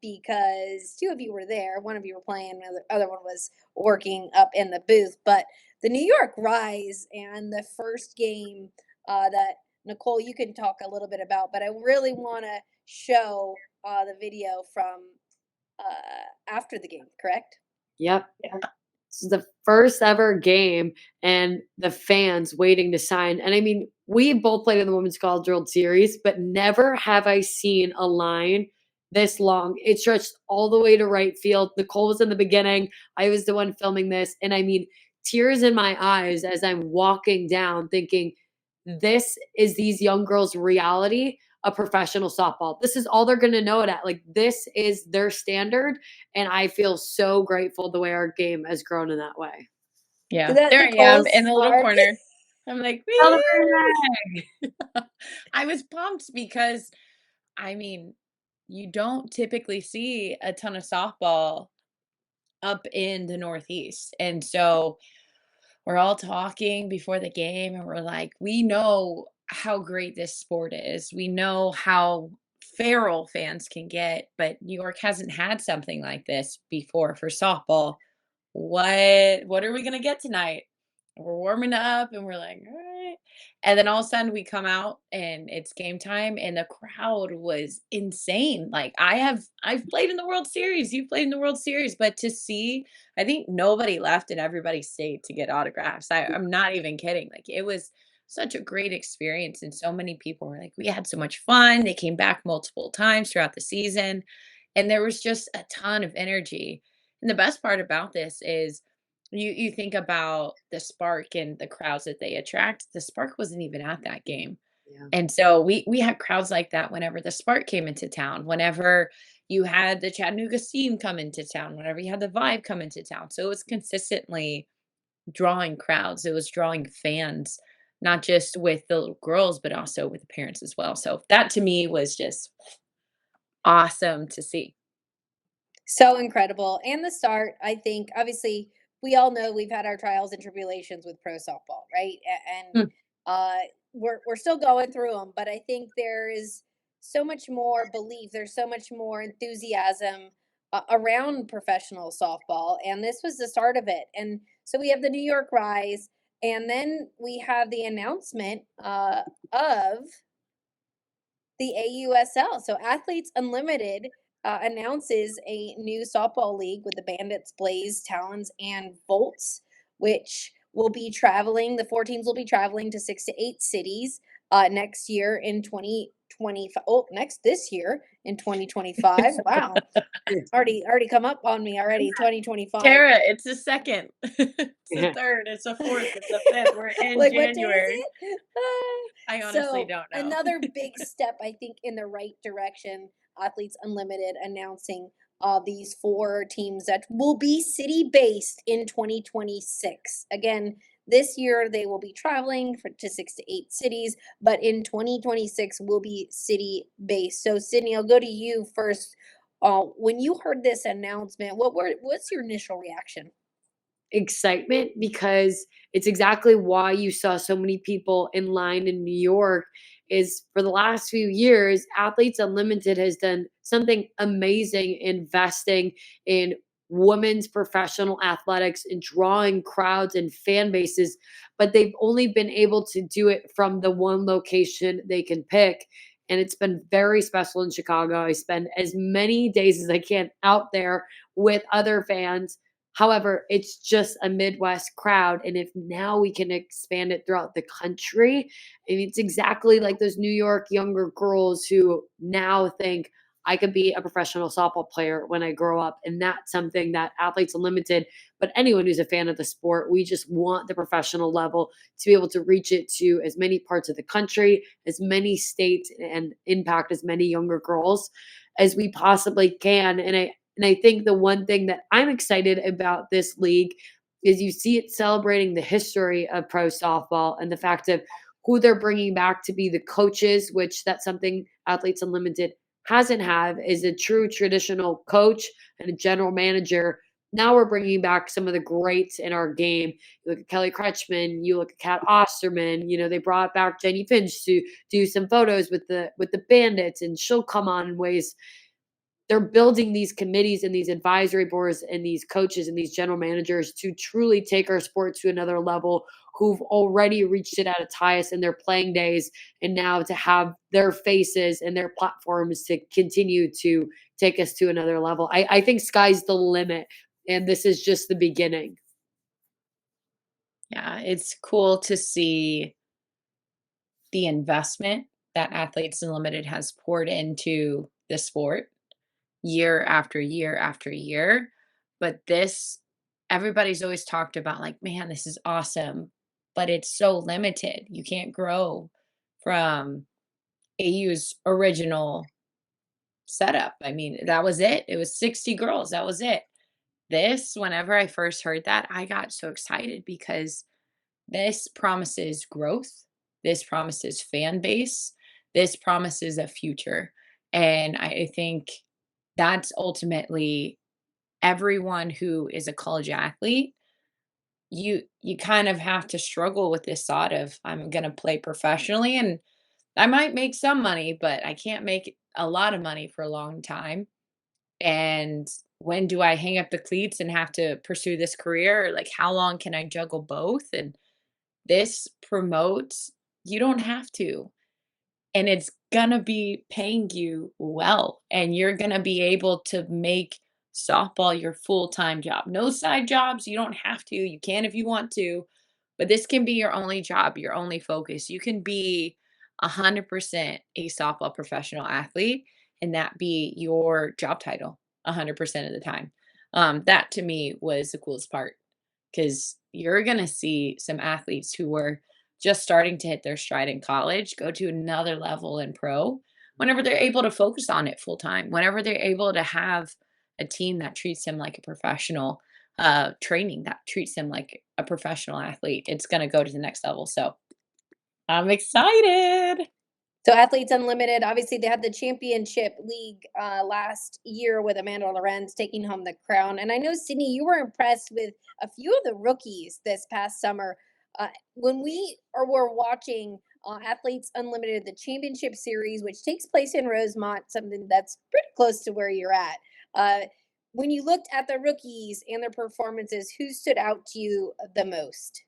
because two of you were there. One of you were playing, the other one was working up in the booth. But the New York Rise and the first game that Nicole, you can talk a little bit about, but I really want to show the video from after the game, correct? Yep. This is the first ever game and the fans waiting to sign. And I mean, we both played in the Women's College World Series, but never have I seen a line this long. It stretched all the way to right field. Nicole was in the beginning. I was the one filming this. And I mean, tears in my eyes as I'm walking down thinking, this is these young girls' reality a professional softball. This is all they're going to know it at. Like, this is their standard. And I feel so grateful the way our game has grown in that way. Yeah. That There I am Nicole's in the little smart. corner. I'm like, "Wee!" I was pumped because, I mean, you don't typically see a ton of softball up in the Northeast. And so we're all talking before the game and we're like, we know how great this sport is. We know how feral fans can get, but New York hasn't had something like this before for softball. What are we gonna get tonight? We're warming up and we're like, all right. And then all of a sudden we come out and it's game time and the crowd was insane. Like I've played in the World Series, you've played in the World Series, but to see, I think nobody left and everybody stayed to get autographs. I'm not even kidding. Like it was such a great experience. And so many people were like, we had so much fun. They came back multiple times throughout the season. And there was just a ton of energy. And the best part about this is you think about the spark and the crowds that they attract. The spark wasn't even at that game. Yeah. And so we had crowds like that whenever the spark came into town, whenever you had the Chattanooga Steam come into town, whenever you had the Vibe come into town. So it was consistently drawing crowds. It was drawing fans, not just with the little girls, but also with the parents as well. So that to me was just awesome to see. So incredible. And the start, I think, obviously, we all know we've had our trials and tribulations with pro softball, right? And Mm. we're still going through them, but I think there is so much more belief. There's so much more enthusiasm around professional softball, and this was the start of it. And so we have the New York Rise, and then we have the announcement of the AUSL. So Athletes Unlimited announces a new softball league with the Bandits, Blaze, Talons, and Volts, which will be traveling. The 4 teams will be traveling to 6 to 8 cities next year in 2025. Oh, this year in 2025. Wow. already come up on me already. 2025. Tara, it's the second. It's the Yeah. third. It's the fourth. It's the fifth. We're in Like, what day is January. it? I honestly So don't know. another big step, I think, in the right direction. Athletes Unlimited announcing these 4 teams that will be city based in 2026. Again, this year they will be traveling to 6 to 8 cities, but in 2026 will be city based. So Sydney, I'll go to you first. When you heard this announcement, what's your initial reaction? Excitement, because it's exactly why you saw so many people in line in New York. Is for the last few years, Athletes Unlimited has done something amazing, investing in women's professional athletics and drawing crowds and fan bases, but they've only been able to do it from the one location they can pick. And it's been very special in Chicago. I spend as many days as I can out there with other fans. However, it's just a Midwest crowd. And if now we can expand it throughout the country, and it's exactly like those New York younger girls who now think I could be a professional softball player when I grow up. And that's something that Athletes Unlimited, but anyone who's a fan of the sport, we just want the professional level to be able to reach it to as many parts of the country, as many states, and impact as many younger girls as we possibly can. And I think the one thing that I'm excited about this league is you see it celebrating the history of pro softball and the fact of who they're bringing back to be the coaches, which that's something Athletes Unlimited hasn't had, is a true traditional coach and a general manager. Now we're bringing back some of the greats in our game. You look at Kelly Kretschman, you look at Kat Osterman. You know, they brought back Jenny Finch to do some photos with the Bandits, and she'll come on in ways. They're building these committees and these advisory boards and these coaches and these general managers to truly take our sport to another level, who've already reached it at its highest in their playing days, and now to have their faces and their platforms to continue to take us to another level. I think sky's the limit, and this is just the beginning. Yeah, it's cool to see the investment that Athletes Unlimited has poured into the sport year after year after year. But this, everybody's always talked about, like, man, this is awesome, but it's so limited. You can't grow from AU's original setup. I mean, that was it. It was 60 girls. That was it. This, whenever I first heard that, I got so excited because this promises growth. This promises fan base. This promises a future. And I think that's ultimately everyone who is a college athlete. You kind of have to struggle with this thought of I'm going to play professionally and I might make some money, but I can't make a lot of money for a long time. And when do I hang up the cleats and have to pursue this career? Like, how long can I juggle both? And this promotes you don't have to. And it's gonna be paying you well, and you're gonna be able to make softball your full-time job. No side jobs, you don't have to. You can if you want to, but this can be your only job, your only focus. You can be 100% a softball professional athlete and that be your job title 100% of the time. That to me was the coolest part because you're going to see some athletes who were just starting to hit their stride in college go to another level in pro whenever they're able to focus on it full time, whenever they're able to have a team that treats them like a professional, training that treats them like a professional athlete. It's going to go to the next level. So I'm excited. So Athletes Unlimited, obviously they had the championship league last year with Amanda Lorenz taking home the crown. And I know, Sydney, you were impressed with a few of the rookies this past summer. When we were watching Athletes Unlimited, the championship series, which takes place in Rosemont, something that's pretty close to where you're at. When you looked at the rookies and their performances, who stood out to you the most?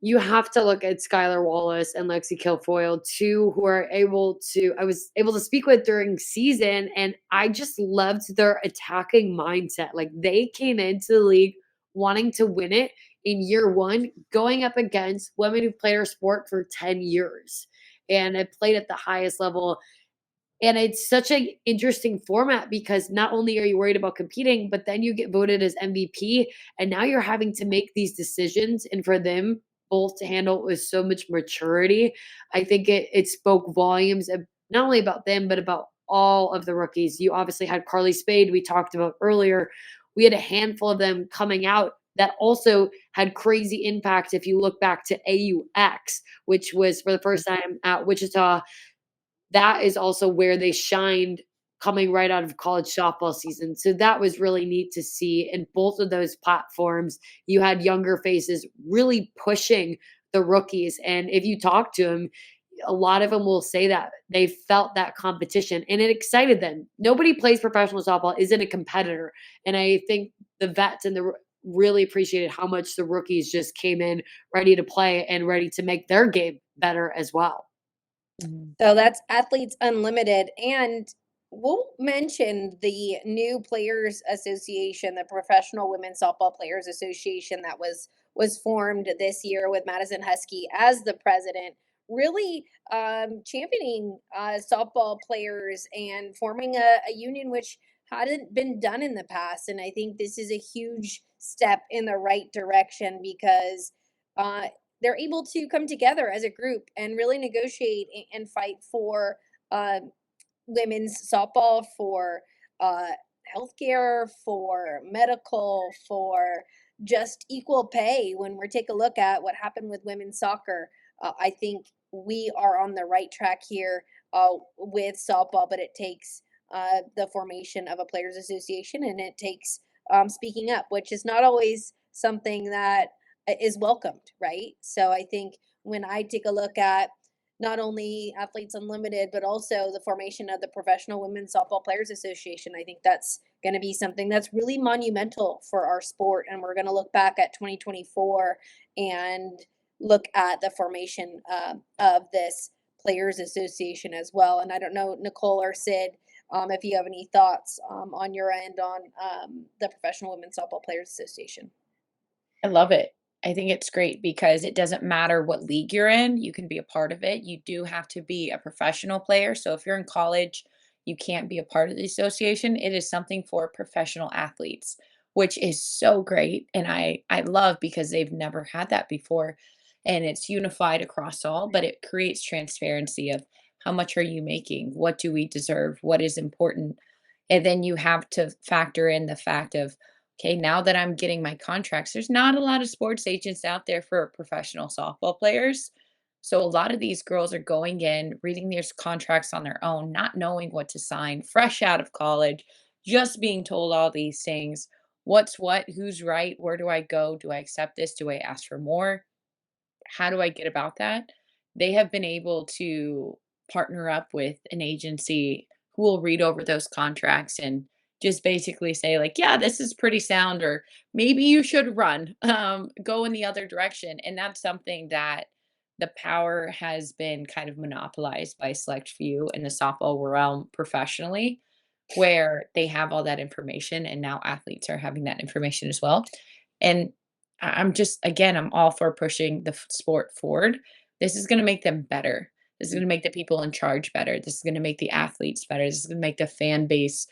You have to look at Skylar Wallace and Lexi Kilfoyle, two who are I was able to speak with during season, and I just loved their attacking mindset. Like, they came into the league wanting to win it in year one, going up against women who played our sport for 10 years and have played at the highest level. And it's such an interesting format because not only are you worried about competing, but then you get voted as MVP. And now you're having to make these decisions. And for them both to handle it with so much maturity, I think it spoke volumes of not only about them, but about all of the rookies. You obviously had Karli Spaid, we talked about earlier. We had a handful of them coming out that also had crazy impact. If you look back to AUX, which was for the first time at Wichita, that is also where they shined coming right out of college softball season. So that was really neat to see. In both of those platforms, you had younger faces really pushing the rookies. And if you talk to them, a lot of them will say that they felt that competition and it excited them. Nobody plays professional softball, isn't a competitor. And I think the vets and the really appreciated how much the rookies just came in ready to play and ready to make their game better as well. So that's Athletes Unlimited. And we'll mention the new Players Association, the Professional Women's Softball Players Association that was formed this year with Madison Husky as the president, really championing softball players and forming a union which hadn't been done in the past. And I think this is a huge step in the right direction because uh, they're able to come together as a group and really negotiate and fight for women's softball, for healthcare, for medical, for just equal pay. When we take a look at what happened with women's soccer, I think we are on the right track here with softball, but it takes the formation of a players association and it takes speaking up, which is not always something that is welcomed, right? So I think when I take a look at not only Athletes Unlimited, but also the formation of the Professional Women's Softball Players Association, I think that's going to be something that's really monumental for our sport. And we're going to look back at 2024 and look at the formation of this Players Association as well. And I don't know, Nicole or Sid, if you have any thoughts on your end on the Professional Women's Softball Players Association. I love it. I think it's great because it doesn't matter what league you're in, you can be a part of it. You do have to be a professional player. So if you're in college, you can't be a part of the association. It is something for professional athletes, which is so great. And I love because they've never had that before. And it's unified across all, but it creates transparency of How much are you making? What do we deserve? What is important? And then you have to factor in the fact of, okay, now that I'm getting my contracts, there's not a lot of sports agents out there for professional softball players. So a lot of these girls are going in, reading their contracts on their own, not knowing what to sign, fresh out of college, just being told all these things. What's what? Who's right? Where do I go? Do I accept this? Do I ask for more? How do I get about that? They have been able to partner up with an agency who will read over those contracts and just basically say like, yeah, this is pretty sound, or maybe you should run, go in the other direction. And that's something that the power has been kind of monopolized by a select few in the softball realm professionally, where they have all that information and now athletes are having that information as well. And I'm just, again, I'm all for pushing the sport forward. This is going to make them better. This is going to make the people in charge better. This is going to make the athletes better. This is going to make the fan base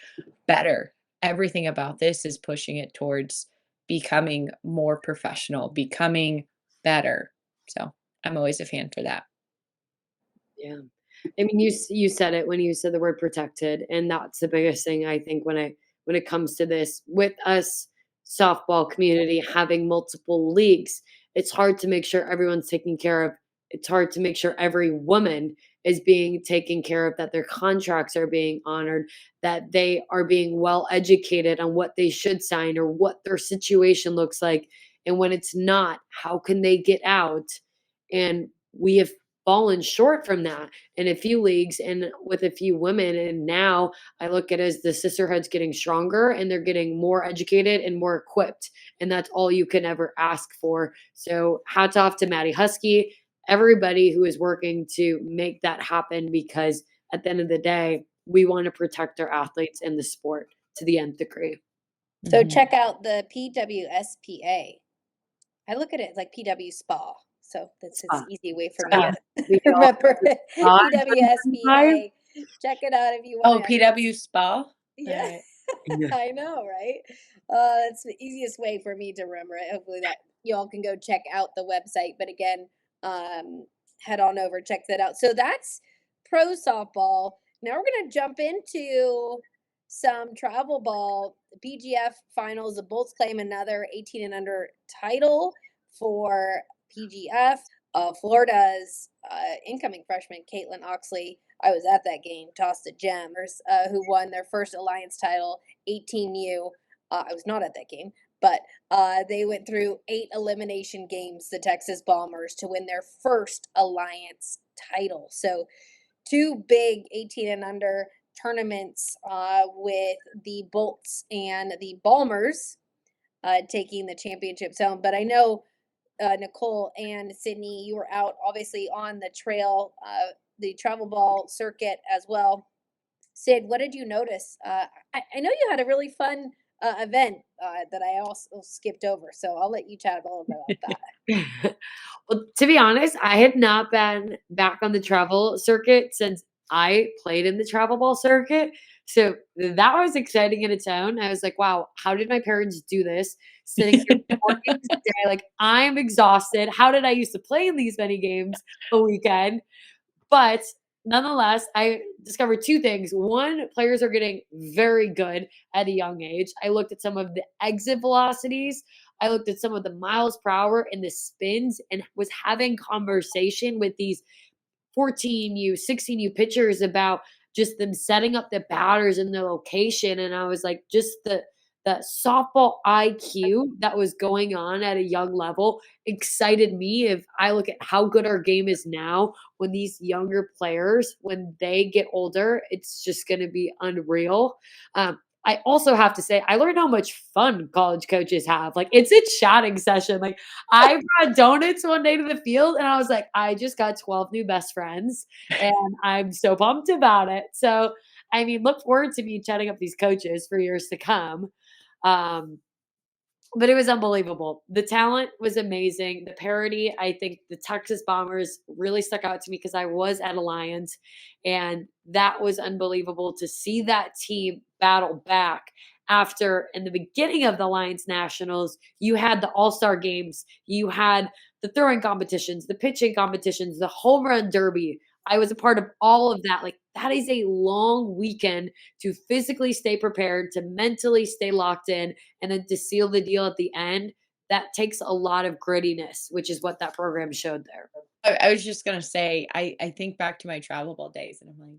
better. Everything about this is pushing it towards becoming more professional, becoming better. So I'm always a fan for that. Yeah. I mean, you said it when you said the word protected, and that's the biggest thing I think when it comes to this. With us softball community having multiple leagues, it's hard to make sure everyone's taken care of. It's hard to make sure every woman is being taken care of, that their contracts are being honored, that they are being well educated on what they should sign or what their situation looks like. And when it's not, how can they get out? And we have fallen short from that in a few leagues and with a few women. And now I look at it as the sisterhood's getting stronger and they're getting more educated and more equipped. And that's all you can ever ask for. So hats off to Maddie Husky, everybody who is working to make that happen, because at the end of the day, we want to protect our athletes in the sport to the nth degree. So check out the PWSPA. I look at it like PW Spa. So that's an easy way for me to remember it. PWSPA. Check it out if you want. Oh, PW Spa? Yeah. I know, right? That's the easiest way for me to remember it. Hopefully that you all can go check out the website. But again, head on over, check that out. So that's pro softball. Now we're going to jump into some travel ball. The PGF finals. The Bolts claim another 18 and under title for PGF. Florida's incoming freshman, Caitlin Oxley, I was at that game, tossed a gem, who won their first Alliance title, 18U. I was not at that game, but they went through 8 elimination games, the Texas Bombers, to win their first Alliance title. So 2 big 18 and under tournaments with the Bolts and the Bombers taking the championships home. But I know Nicole and Sydney, you were out obviously on the trail, the travel ball circuit as well. Sid, what did you notice? I know you had a really fun event that I also skipped over, so I'll let you chat a little bit about that. Well, to be honest, I had not been back on the travel circuit since I played in the travel ball circuit. So that was exciting in its own. I was like, wow, how did my parents do this? Sitting here 4 games a day, like I'm exhausted. How did I used to play in these many games a weekend? But nonetheless, I discovered 2 things. One, players are getting very good at a young age. I looked at some of the exit velocities. I looked at some of the miles per hour and the spins, and was having conversation with these 14U, 16U pitchers about just them setting up the batters in the location. And I was like, just the softball IQ that was going on at a young level excited me. If I look at how good our game is now, when these younger players, when they get older, it's just going to be unreal. I also have to say, I learned how much fun college coaches have. Like, it's a chatting session. Like, I brought donuts one day to the field, and I was like, I just got 12 new best friends, and I'm so pumped about it. So, I mean, look forward to me chatting up these coaches for years to come. But it was unbelievable. The talent was amazing. The parity, I think the Texas Bombers really stuck out to me because I was at Alliance, and that was unbelievable to see that team battle back after, in the beginning of the Alliance Nationals, you had the All-Star games, you had the throwing competitions, the pitching competitions, the home run derby. I was a part of all of that. Like, that is a long weekend to physically stay prepared, to mentally stay locked in, and then to seal the deal at the end. That takes a lot of grittiness, which is what that program showed there. I was just gonna say, I think back to my travel ball days, and I'm like,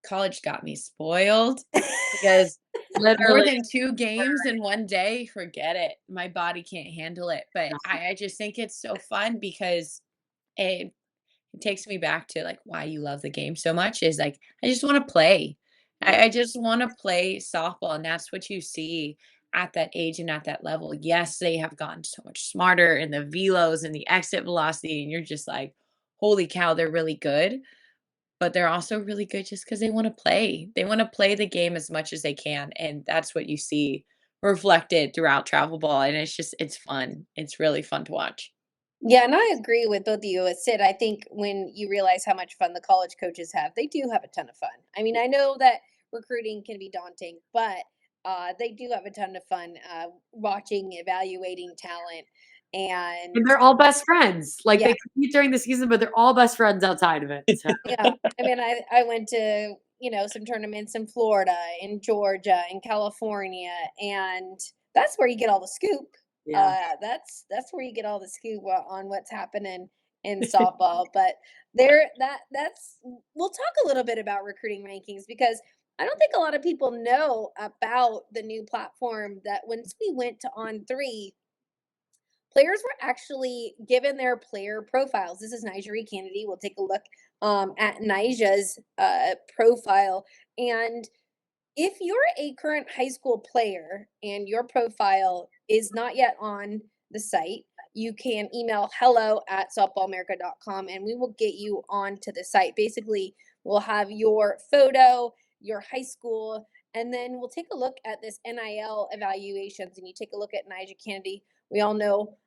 college got me spoiled because more Literally. than 2 games in one day, forget it. My body can't handle it. But I just think it's so fun because it takes me back to like why you love the game so much is like I just want to play. I just want to play softball, and that's what you see at that age and at that level. Yes, they have gotten so much smarter in the velos and the exit velocity, and you're just like, holy cow, they're really good. But they're also really good just because they want to play. They want to play the game as much as they can, and that's what you see reflected throughout travel ball. And it's fun. It's really fun to watch. Yeah, and I agree with both of you. As Sid, I think when you realize how much fun the college coaches have, they do have a ton of fun. I mean, I know that recruiting can be daunting, but they do have a ton of fun watching, evaluating talent, And and they're all best friends. Like, yeah, they compete during the season, but they're all best friends outside of it. So. yeah. I mean, I went to some tournaments in Florida, in Georgia, in California, and that's where you get all the scoop. Yeah. That's where you get all the scoop on what's happening in softball. But that's we'll talk a little bit about recruiting rankings because I don't think a lot of people know about the new platform that once we went to On3, players were actually given their player profiles. This is Nijaree Canady. We'll take a look at Nija's profile. And if you're a current high school player and your profile is not yet on the site, you can email hello@softballamerica.com and we will get you onto the site. Basically, we'll have your photo, your high school, and then we'll take a look at this NIL evaluations. And you take a look at Nijaree Canady. We all know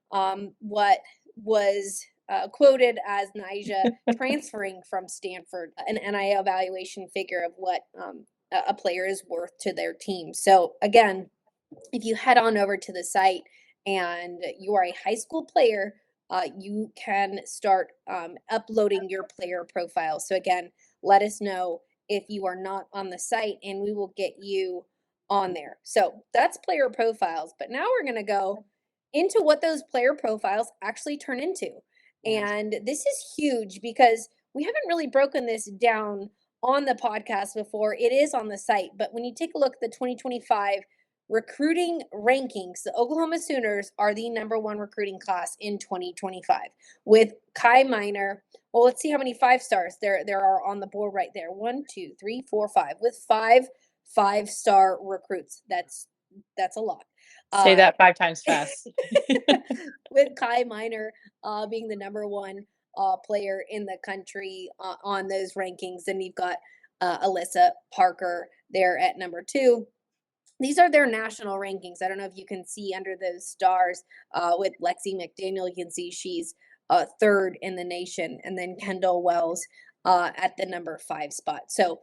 what was quoted as Nija transferring from Stanford, an NIL evaluation figure of what a player is worth to their team. So again, if you head on over to the site and you are a high school player, you can start uploading your player profile. So again, let us know if you are not on the site and we will get you on there. So that's player profiles. But now we're going to go into what those player profiles actually turn into. And this is huge because we haven't really broken this down on the podcast before. It is on the site, but when you take a look at the 2025 recruiting rankings, the Oklahoma Sooners are the #1 recruiting class in 2025 with Kai Minor. Well, let's see how many 5-stars there are on the board right there. 1, 2, 3, 4, 5 with 5-star recruits. That's a lot. Say that 5 times fast. With Kai Minor being the #1 player in the country on those rankings. Then you've got Alyssa Parker there at #2. These are their national rankings. I don't know if you can see under those stars with Lexi McDaniel, you can see she's 3rd in the nation. And then Kendall Wells at the #5 spot. So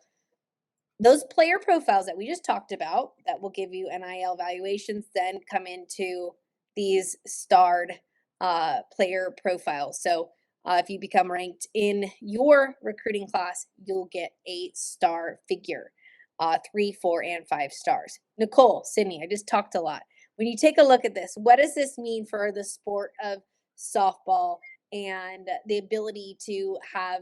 those player profiles that we just talked about that will give you NIL valuations then come into these starred player profiles. So if you become ranked in your recruiting class, you'll get a star figure, 3, 4, and 5 stars. Nicole, Sydney, I just talked a lot. When you take a look at this, what does this mean for the sport of softball and the ability to have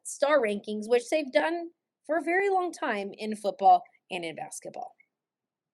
star rankings, which they've done for a very long time in football and in basketball?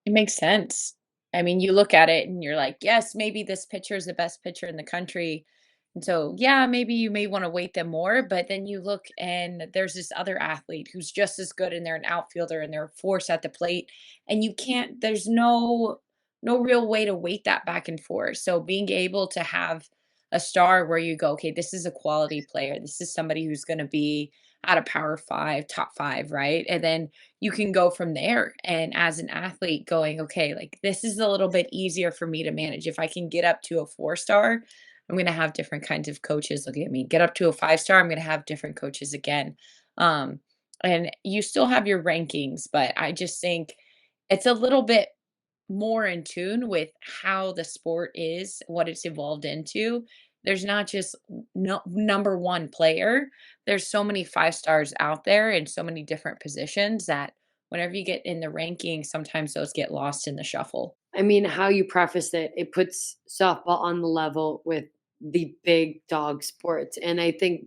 It makes sense. I mean, you look at it and you're like, yes, maybe this pitcher is the best pitcher in the country. And so, yeah, maybe you may want to weight them more, but then you look and there's this other athlete who's just as good and they're an outfielder and they're a force at the plate. And you can't, there's no real way to weight that back and forth. So being able to have a star where you go, okay, this is a quality player. This is somebody who's going to be at a power 5, top 5, right? And then you can go from there. And as an athlete going, okay, like this is a little bit easier for me to manage. If I can get up to a 4-star, I'm going to have different kinds of coaches looking at me. Get up to a 5-star, I'm going to have different coaches again. And you still have your rankings, but I just think it's a little bit more in tune with how the sport is, what it's evolved into there's not just number one player. There's so many 5 stars out there in so many different positions that whenever you get in the rankings, sometimes those get lost in the shuffle. I mean, how you preface it, it puts softball on the level with the big dog sports. And I think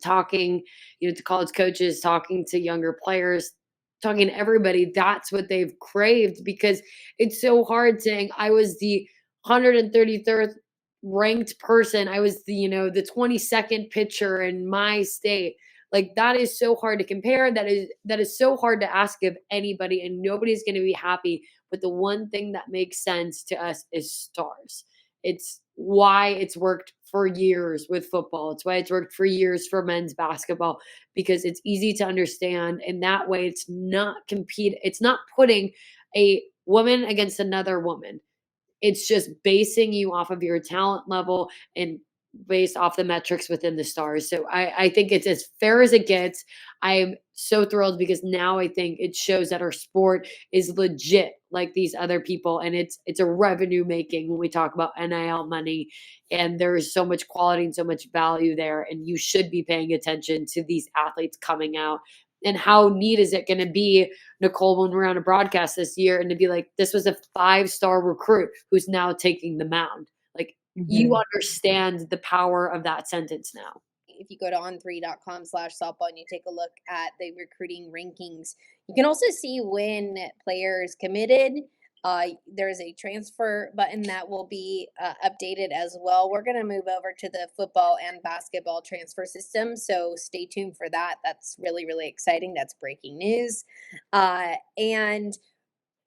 talking, to college coaches, talking to younger players, talking to everybody, that's what they've craved, because it's so hard saying I was the 133rd ranked person. I was the 22nd pitcher in my state. Like, that is so hard to compare. That is so hard to ask of anybody, and nobody's going to be happy. But the one thing that makes sense to us is stars. It's why it's worked for years with football. It's why it's worked for years for men's basketball, because it's easy to understand. And that way it's not it's not putting a woman against another woman. It's just basing you off of your talent level and based off the metrics within the stars. So I think it's as fair as it gets. I'm so thrilled, because now I think it shows that our sport is legit like these other people, and it's a revenue making when we talk about NIL money, and there is so much quality and so much value there, and you should be paying attention to these athletes coming out. And how neat is it going to be, Nicole, when we're on a broadcast this year, and to be like, this was a 5-star recruit who's now taking the mound. Like, you understand the power of that sentence now. If you go to on3.com/softball and you take a look at the recruiting rankings, you can also see when players committed. There's a transfer button that will be updated as well. We're going to move over to the football and basketball transfer system, so stay tuned for that. That's really, really exciting. That's breaking news. And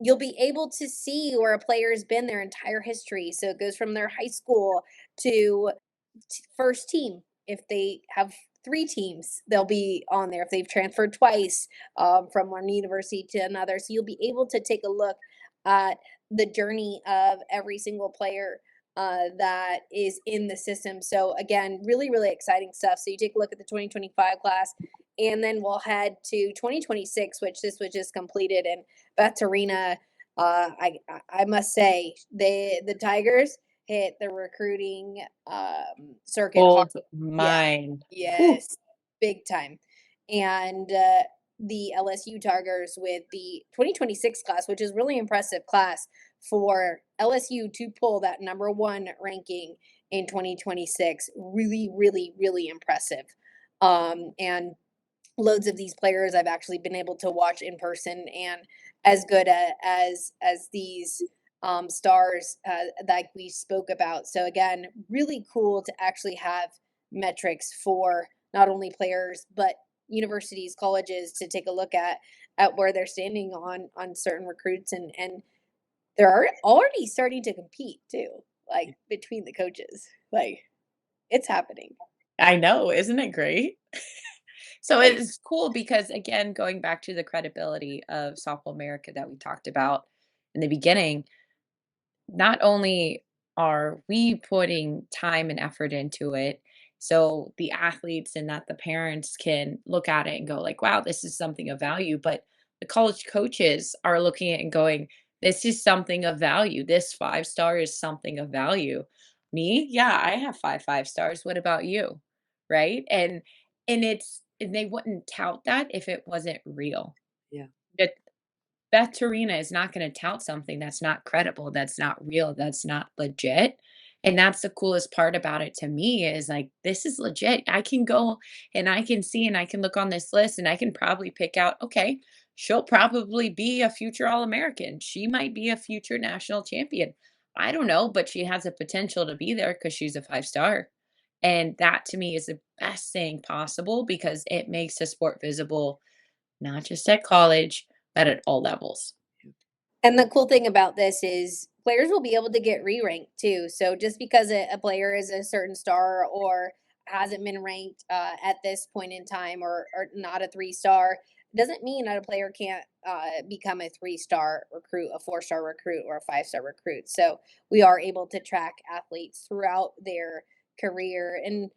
you'll be able to see where a player has been their entire history. So it goes from their high school to first team. If they have 3 teams, they'll be on there. If they've transferred twice from one university to another. So you'll be able to take a look at the journey of every single player that is in the system. So again, really, really exciting stuff. So you take a look at the 2025 class, and then we'll head to 2026, which this was just completed. And Beth Tarina, I must say, the Tigers hit the recruiting circuit hard. Mine. Yes, big time. And the LSU Tigers with the 2026 class, which is really impressive class for LSU to pull that number 1 ranking in 2026. Really, really, really impressive. And loads of these players I've actually been able to watch in person, and as good as these stars that we spoke about. So again, really cool to actually have metrics for not only players but universities, colleges, to take a look at where they're standing on certain recruits, and they're already starting to compete too, like between the coaches. Like, it's happening. I know, isn't it great? So it's cool because, again, going back to the credibility of Softball America that we talked about in the beginning, not only are we putting time and effort into it, so the athletes and that the parents can look at it and go like, wow, this is something of value, but the college coaches are looking at it and going, this is something of value. This 5-star is something of value. Me? Yeah, I have 5 5 stars. What about you? Right? And they wouldn't tout that if it wasn't real. Yeah. That Beth Tarina is not going to tout something that's not credible, that's not real, that's not legit. And that's the coolest part about it to me, is like, this is legit. I can go and I can see and I can look on this list and I can probably pick out, okay, she'll probably be a future All-American. She might be a future national champion. I don't know, but she has a potential to be there because she's a 5-star. And that to me is the best thing possible, because it makes the sport visible, not just at college, but at all levels. And the cool thing about this is players will be able to get re-ranked too. So just because a player is a certain star or hasn't been ranked at this point in time, or not a 3-star, doesn't mean that a player can't become a 3-star recruit, a 4-star recruit, or a 5-star recruit. So we are able to track athletes throughout their career. And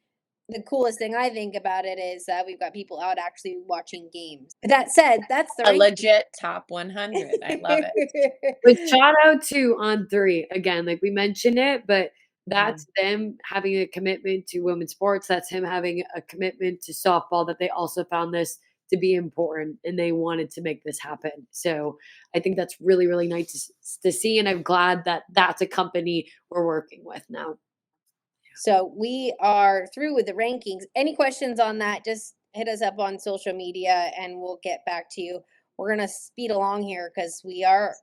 the coolest thing I think about it is that we've got people out actually watching games. That said, that's the A legit top 100. I love it. But shout out to On3 again, like we mentioned it, but That's them having a commitment to women's sports. That's him having a commitment to softball, that they also found this to be important and they wanted to make this happen. So I think that's really, really nice to see. And I'm glad that that's a company we're working with now. So we are through with the rankings. Any questions on that, just hit us up on social media and we'll get back to you. We're going to speed along here because we are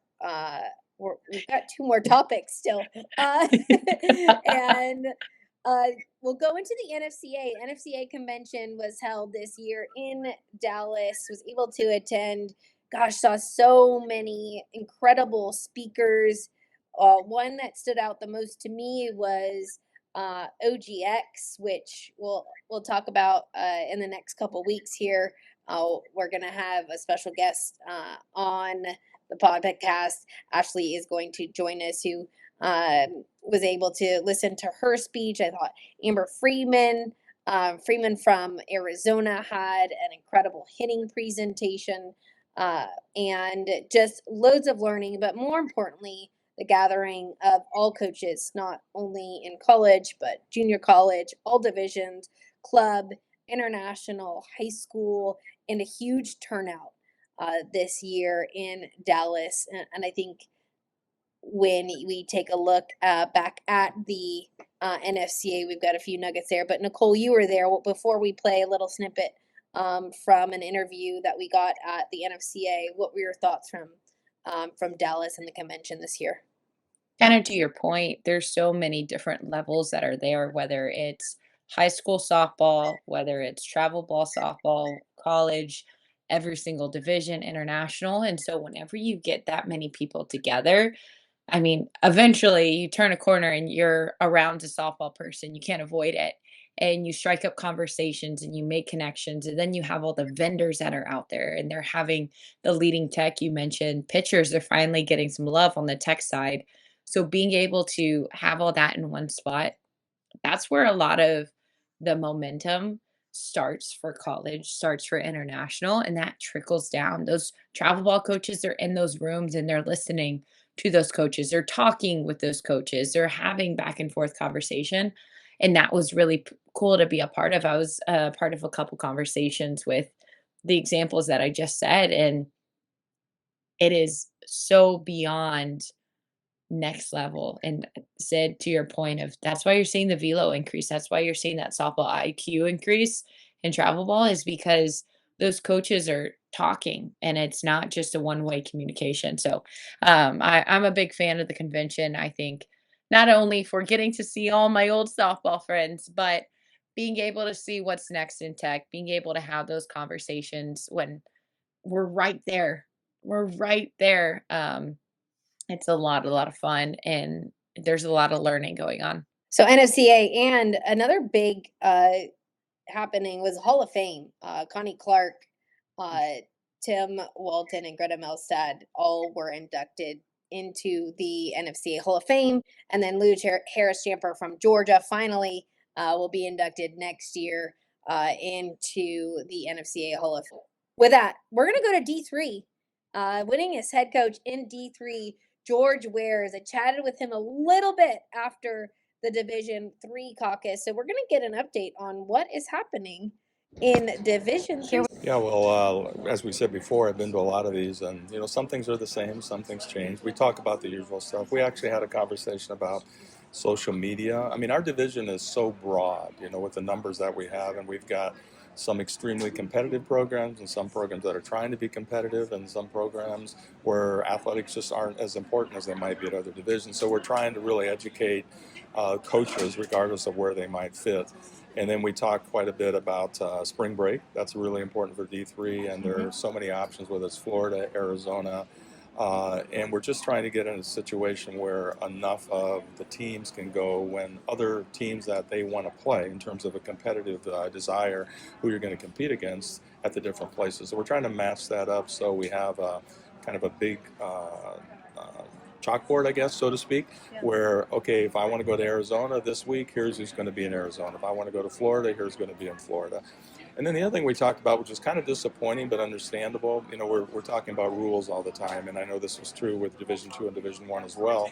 we've got two more topics still. And we'll go into the NFCA. NFCA convention was held this year in Dallas, was able to attend. Gosh, saw so many incredible speakers. One that stood out the most to me was OGX, which we'll talk about in the next couple weeks here. We're going to have a special guest on the podcast. Ashley is going to join us, who was able to listen to her speech. I thought Amber Freeman from Arizona had an incredible hitting presentation, and just loads of learning, but more importantly, the gathering of all coaches, not only in college, but junior college, all divisions, club, international, high school, and a huge turnout this year in Dallas. And I think when we take a look back at the NFCA, we've got a few nuggets there. But Nicole, you were there. Before we play a little snippet from an interview that we got at the NFCA, what were your thoughts from Dallas and the convention this year? Kind of to your point, there's so many different levels that are there, whether it's high school softball, whether it's travel ball softball, college, every single division, international. And so whenever you get that many people together, I mean, eventually you turn a corner and you're around a softball person. You can't avoid it. And you strike up conversations and you make connections. And then you have all the vendors that are out there and they're having the leading tech. You mentioned pitchers, they're finally getting some love on the tech side. So being able to have all that in one spot, that's where a lot of the momentum starts for college, starts for international, and that trickles down. Those travel ball coaches are in those rooms and they're listening to those coaches. They're talking with those coaches. They're having back and forth conversation. And that was really cool to be a part of. I was part of a couple conversations with the examples that I just said. And it is so beyond next level. And Sid, to your point of that's why you're seeing the velo increase. That's why you're seeing that softball IQ increase in travel ball, is because those coaches are talking and it's not just a one-way communication. So I'm a big fan of the convention. I think not only for getting to see all my old softball friends, but being able to see what's next in tech, being able to have those conversations when we're right there. We're right there. It's a lot of fun, and there's a lot of learning going on. So NFCA, and another big happening was Hall of Fame. Connie Clark, Tim Walton, and Greta Melstad all were inducted into the NFCA Hall of Fame. And then Lou Harris-Jamper from Georgia finally will be inducted next year into the NFCA Hall of Fame. With that, we're going to go to D3. Winning as head coach in D3, George Wares. I chatted with him a little bit after the Division 3 caucus. So we're going to get an update on what is happening in Division 3. Yeah, well, as we said before, I've been to a lot of these, and some things are the same, some things change. We talk about the usual stuff. We actually had a conversation about social media. I mean, our division is so broad, with the numbers that we have, and we've got some extremely competitive programs and some programs that are trying to be competitive, and some programs where athletics just aren't as important as they might be at other divisions. So we're trying to really educate coaches regardless of where they might fit. And then we talked quite a bit about spring break. That's really important for D3, and there are so many options, whether it's Florida, Arizona, and we're just trying to get in a situation where enough of the teams can go when other teams that they want to play, in terms of a competitive desire, who you're going to compete against at the different places. So we're trying to match that up so we have kind of a big chalkboard, I guess, so to speak, where, okay, if I want to go to Arizona this week, here's who's going to be in Arizona. If I want to go to Florida, here's going to be in Florida. And then the other thing we talked about, which is kind of disappointing but understandable, we're talking about rules all the time, and I know this was true with Division 2 and Division 1 as well,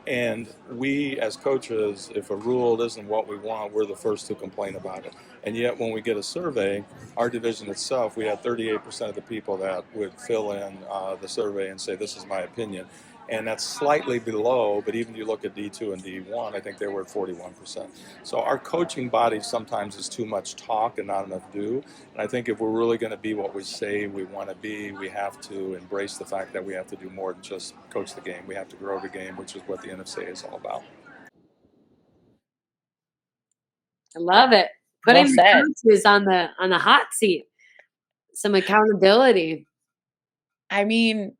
And we, as coaches, if a rule isn't what we want, we're the first to complain about it. And yet, when we get a survey, our division itself, we had 38% of the people that would fill in the survey and say, this is my opinion. And that's slightly below, but even you look at D2 and D1, I think they were at 41%. So our coaching body sometimes is too much talk and not enough do. And I think if we're really going to be what we say we want to be, we have to embrace the fact that we have to do more than just coach the game. We have to grow the game, which is what the NFCA is all about. I love it. Well Putting the said. coaches on the hot seat. Some accountability. I mean,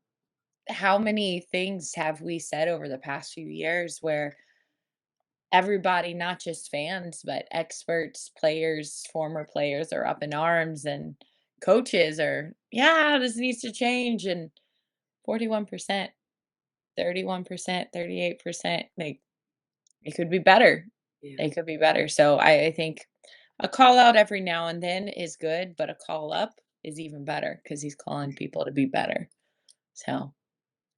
how many things have we said over the past few years where everybody, not just fans, but experts, players, former players are up in arms and coaches are, yeah, this needs to change. And 41%, 31%, 38%, like it could be better. Yeah. It could be better. So I think a call out every now and then is good, but a call up is even better because he's calling people to be better. So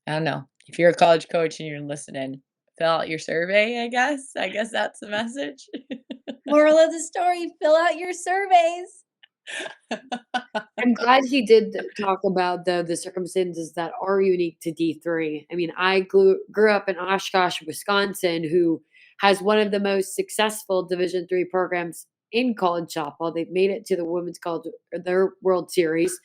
I don't know. If you're a college coach and you're listening, fill out your survey, I guess. I guess that's the message. Moral of the story, fill out your surveys. I'm glad he did talk about the circumstances that are unique to D3. I mean, I grew up in Oshkosh, Wisconsin, who has one of the most successful Division III programs in college softball. They've made it to the women's college, their World Series.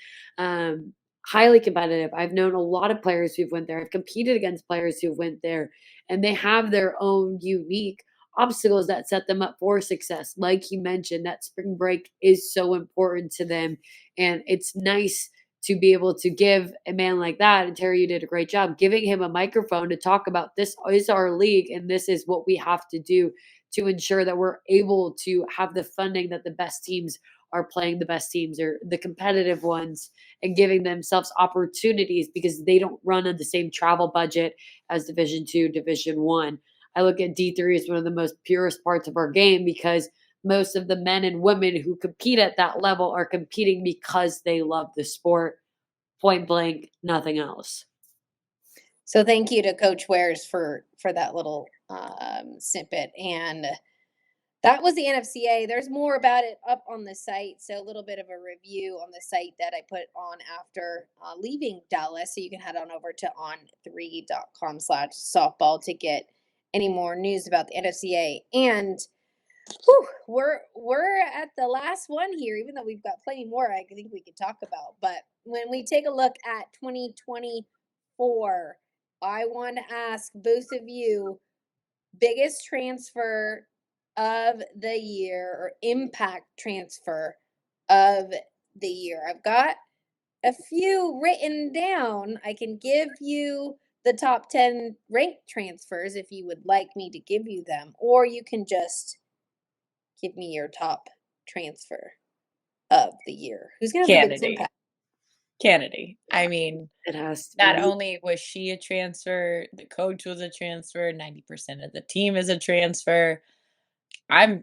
Highly competitive. I've known a lot of players who've went there. I've competed against players who went there, and they have their own unique obstacles that set them up for success. Like he mentioned, that spring break is so important to them. And it's nice to be able to give a man like that, and Terry, you did a great job giving him a microphone to talk about this is our league and this is what we have to do to ensure that we're able to have the funding that the best teams are playing the best teams or the competitive ones and giving themselves opportunities because they don't run on the same travel budget as Division II, Division I. I look at D3 as one of the most purest parts of our game because most of the men and women who compete at that level are competing because they love the sport, point blank, nothing else. So thank you to Coach Wares for that little snippet. And that was the NFCA. There's more about it up on the site. So a little bit of a review on the site that I put on after leaving Dallas. So you can head on over to on3.com/softball to get any more news about the NFCA. And we're at the last one here, even though we've got plenty more I think we could talk about. But when we take a look at 2024, I want to ask both of you, biggest transfer of the year or impact transfer of the year. I've got a few written down. I can give you the top 10 ranked transfers if you would like me to give you them, or you can just give me your top transfer of the year. Who's going to have the biggest Canady. impact? Canady. I mean, It has to not be. only was she a transfer, the coach was a transfer, 90% of the team is a transfer. I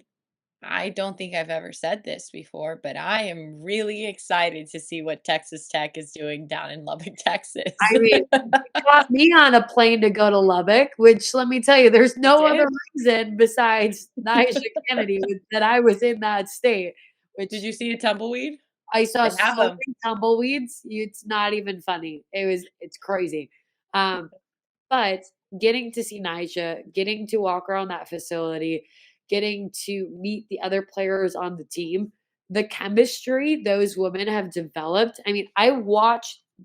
don't think I've ever said this before, but I am really excited to see what Texas Tech is doing down in Lubbock, Texas. I mean, it got me on a plane to go to Lubbock, which let me tell you, there's no did? other reason besides Nijaree Canady that I was in that state. Which Did you see a tumbleweed? I saw They have so them. many tumbleweeds. It's not even funny. It's crazy. But getting to see Nijaree, getting to walk around that facility, getting to meet the other players on the team, the chemistry those women have developed. I mean,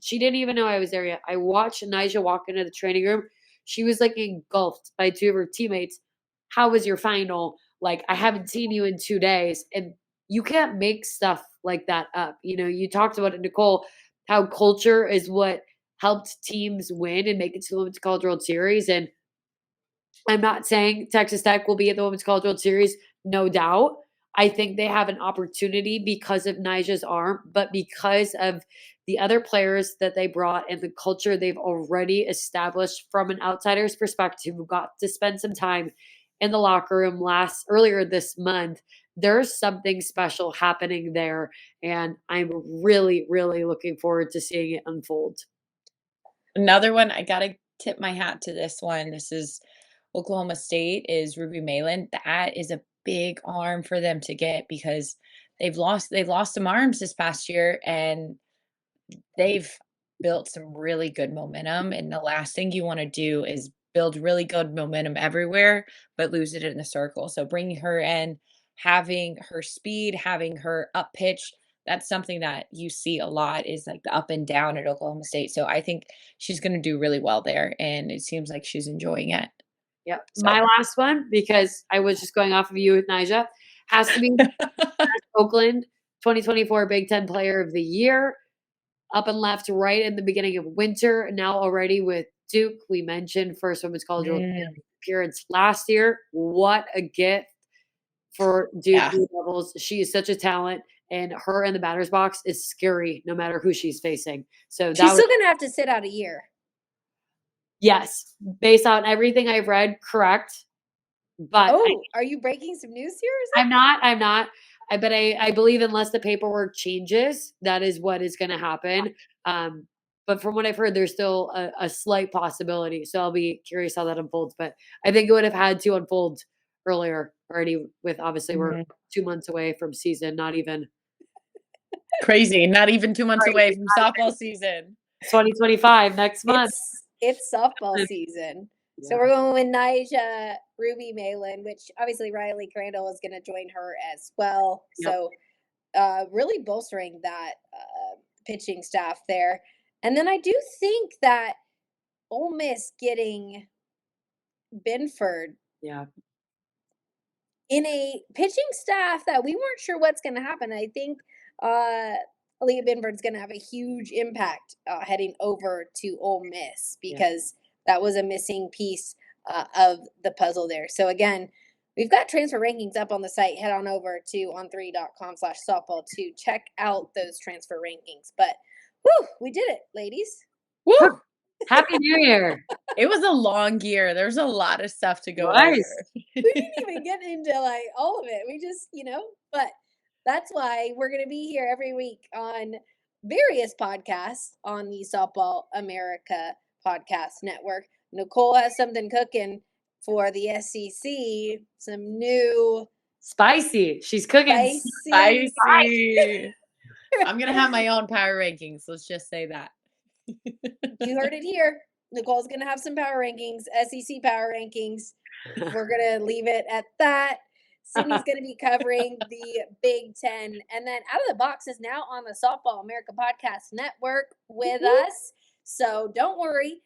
she didn't even know I was there yet. I watched Nijaree walk into the training room. She was like engulfed by two of her teammates. How was your final? Like, I haven't seen you in 2 days. And you can't make stuff like that up. You know, you talked about it, Nicole, how culture is what helped teams win and make it to the Women's College World Series. And I'm not saying Texas Tech will be at the Women's College World Series, no doubt. I think they have an opportunity because of Nijaree's arm, but because of the other players that they brought and the culture they've already established from an outsider's perspective, who got to spend some time in the locker room earlier this month. There's something special happening there, and I'm really, really looking forward to seeing it unfold. Another one, I gotta tip my hat to this one. This is Oklahoma State is Ruby Meylan. That is a big arm for them to get because they've lost some arms this past year, and they've built some really good momentum. And the last thing you want to do is build really good momentum everywhere, but lose it in the circle. So bringing her in, having her speed, having her up pitch, that's something that you see a lot is like the up and down at Oklahoma State. So I think she's going to do really well there. And it seems like she's enjoying it. Yep. So. My last one, because I was just going off of you with Nija, has to be Oakland 2024 Big Ten Player of the Year. Up and left, right in the beginning of winter. Now already with Duke. We mentioned first women's college appearance last year. What a gift for Duke Blue Devils. She is such a talent, and her in the batter's box is scary no matter who she's facing. So she's still gonna have to sit out a year. Yes, based on everything I've read, correct. But are you breaking some news here? I'm not. But I believe unless the paperwork changes, that is what is going to happen. But from what I've heard, there's still a slight possibility. So I'll be curious how that unfolds. But I think it would have had to unfold earlier already with obviously we're 2 months away from season, not even. Crazy. Not even 2 months away from softball season. 2025 next month. It's softball season. Yeah. So we're going with Nijaree Ruby Meylan, which obviously Riley Crandall is going to join her as well. Yep. So really bolstering that pitching staff there. And then I do think that Ole Miss getting Binford in a pitching staff that we weren't sure what's going to happen. I think Aliyah Binford's going to have a huge impact heading over to Ole Miss because that was a missing piece of the puzzle there. So again, we've got transfer rankings up on the site. Head on over to on3.com/softball to check out those transfer rankings. But whew, we did it, ladies. Woo! Happy New Year. It was a long year. There's a lot of stuff to go over. We didn't even get into like all of it. We just, but that's why we're going to be here every week on various podcasts on the Softball America Podcast Network. Nicole has something cooking for the SEC. Some new spicy. She's cooking spicy. I'm going to have my own power rankings. Let's just say that. You heard it here. Nicole's going to have some power rankings, SEC power rankings. We're going to leave it at that. Sydney's going to be covering the Big Ten. And then Out of the Box is now on the Softball America Podcast Network with us. So don't worry.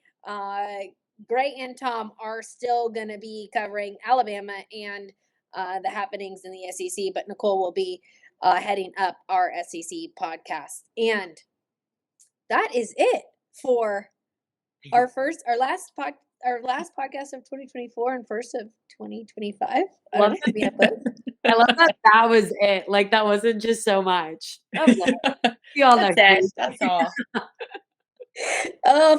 Gray and Tom are still going to be covering Alabama and the happenings in the SEC. But Nicole will be heading up our SEC podcast. And that is it for our last podcast of 2024 and first of 2025. I love that was it. Like that wasn't just so much. See all that's all.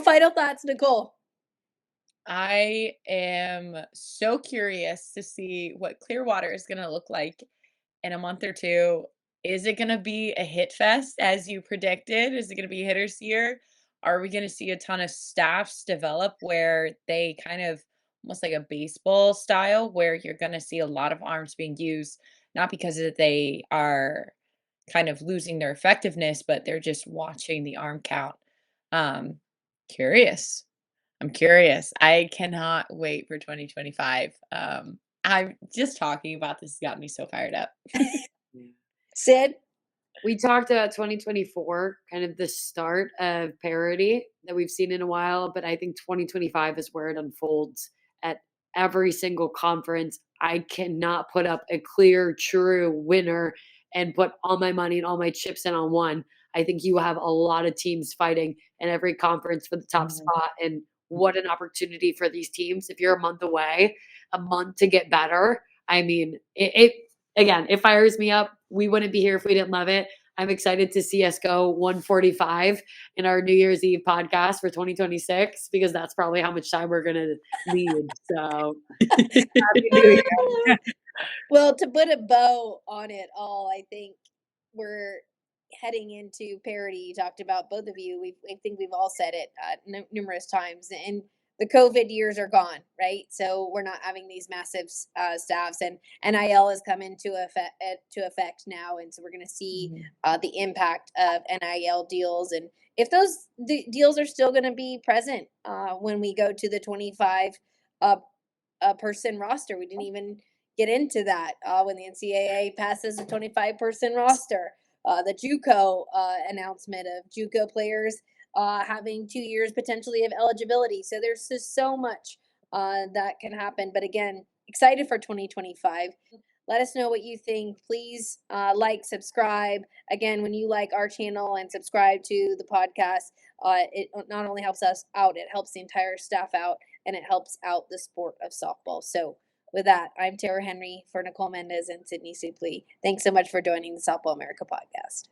Final thoughts, Nicole. I am so curious to see what Clearwater is going to look like in a month or two. Is it going to be a hit fest as you predicted? Is it going to be hitter's year? Are we going to see a ton of staffs develop where they kind of almost like a baseball style where you're going to see a lot of arms being used, not because they are kind of losing their effectiveness, but they're just watching the arm count. Curious. I'm curious. I cannot wait for 2025. I'm just talking about this got me so fired up. Sid? We talked about 2024, kind of the start of parity that we've seen in a while, but I think 2025 is where it unfolds at every single conference. I cannot put up a clear, true winner and put all my money and all my chips in on one. I think you have a lot of teams fighting in every conference for the top spot, and what an opportunity for these teams. If you're a month away, a month to get better, I mean, it fires me up. We wouldn't be here if we didn't love it. I'm excited to see us go 145 in our New Year's Eve podcast for 2026 because that's probably how much time we're going to need. So, happy New Year. Well, to put a bow on it all, I think we're heading into parity. You talked about both of you. I think we've all said it numerous times, and the COVID years are gone, right? So we're not having these massive staffs, and NIL has come into effect now, and so we're going to see the impact of NIL deals, and if those deals are still going to be present when we go to the 25 person roster. We didn't even get into that when the NCAA passes a 25-person roster. The JUCO announcement of JUCO players having 2 years potentially of eligibility. So there's just so much that can happen. But again, excited for 2025. Let us know what you think. Please like, subscribe. Again, when you like our channel and subscribe to the podcast, it not only helps us out, it helps the entire staff out, and it helps out the sport of softball. So with that, I'm Tara Henry for Nicole Mendes and Sydney Supple. Thanks so much for joining the Softball America podcast.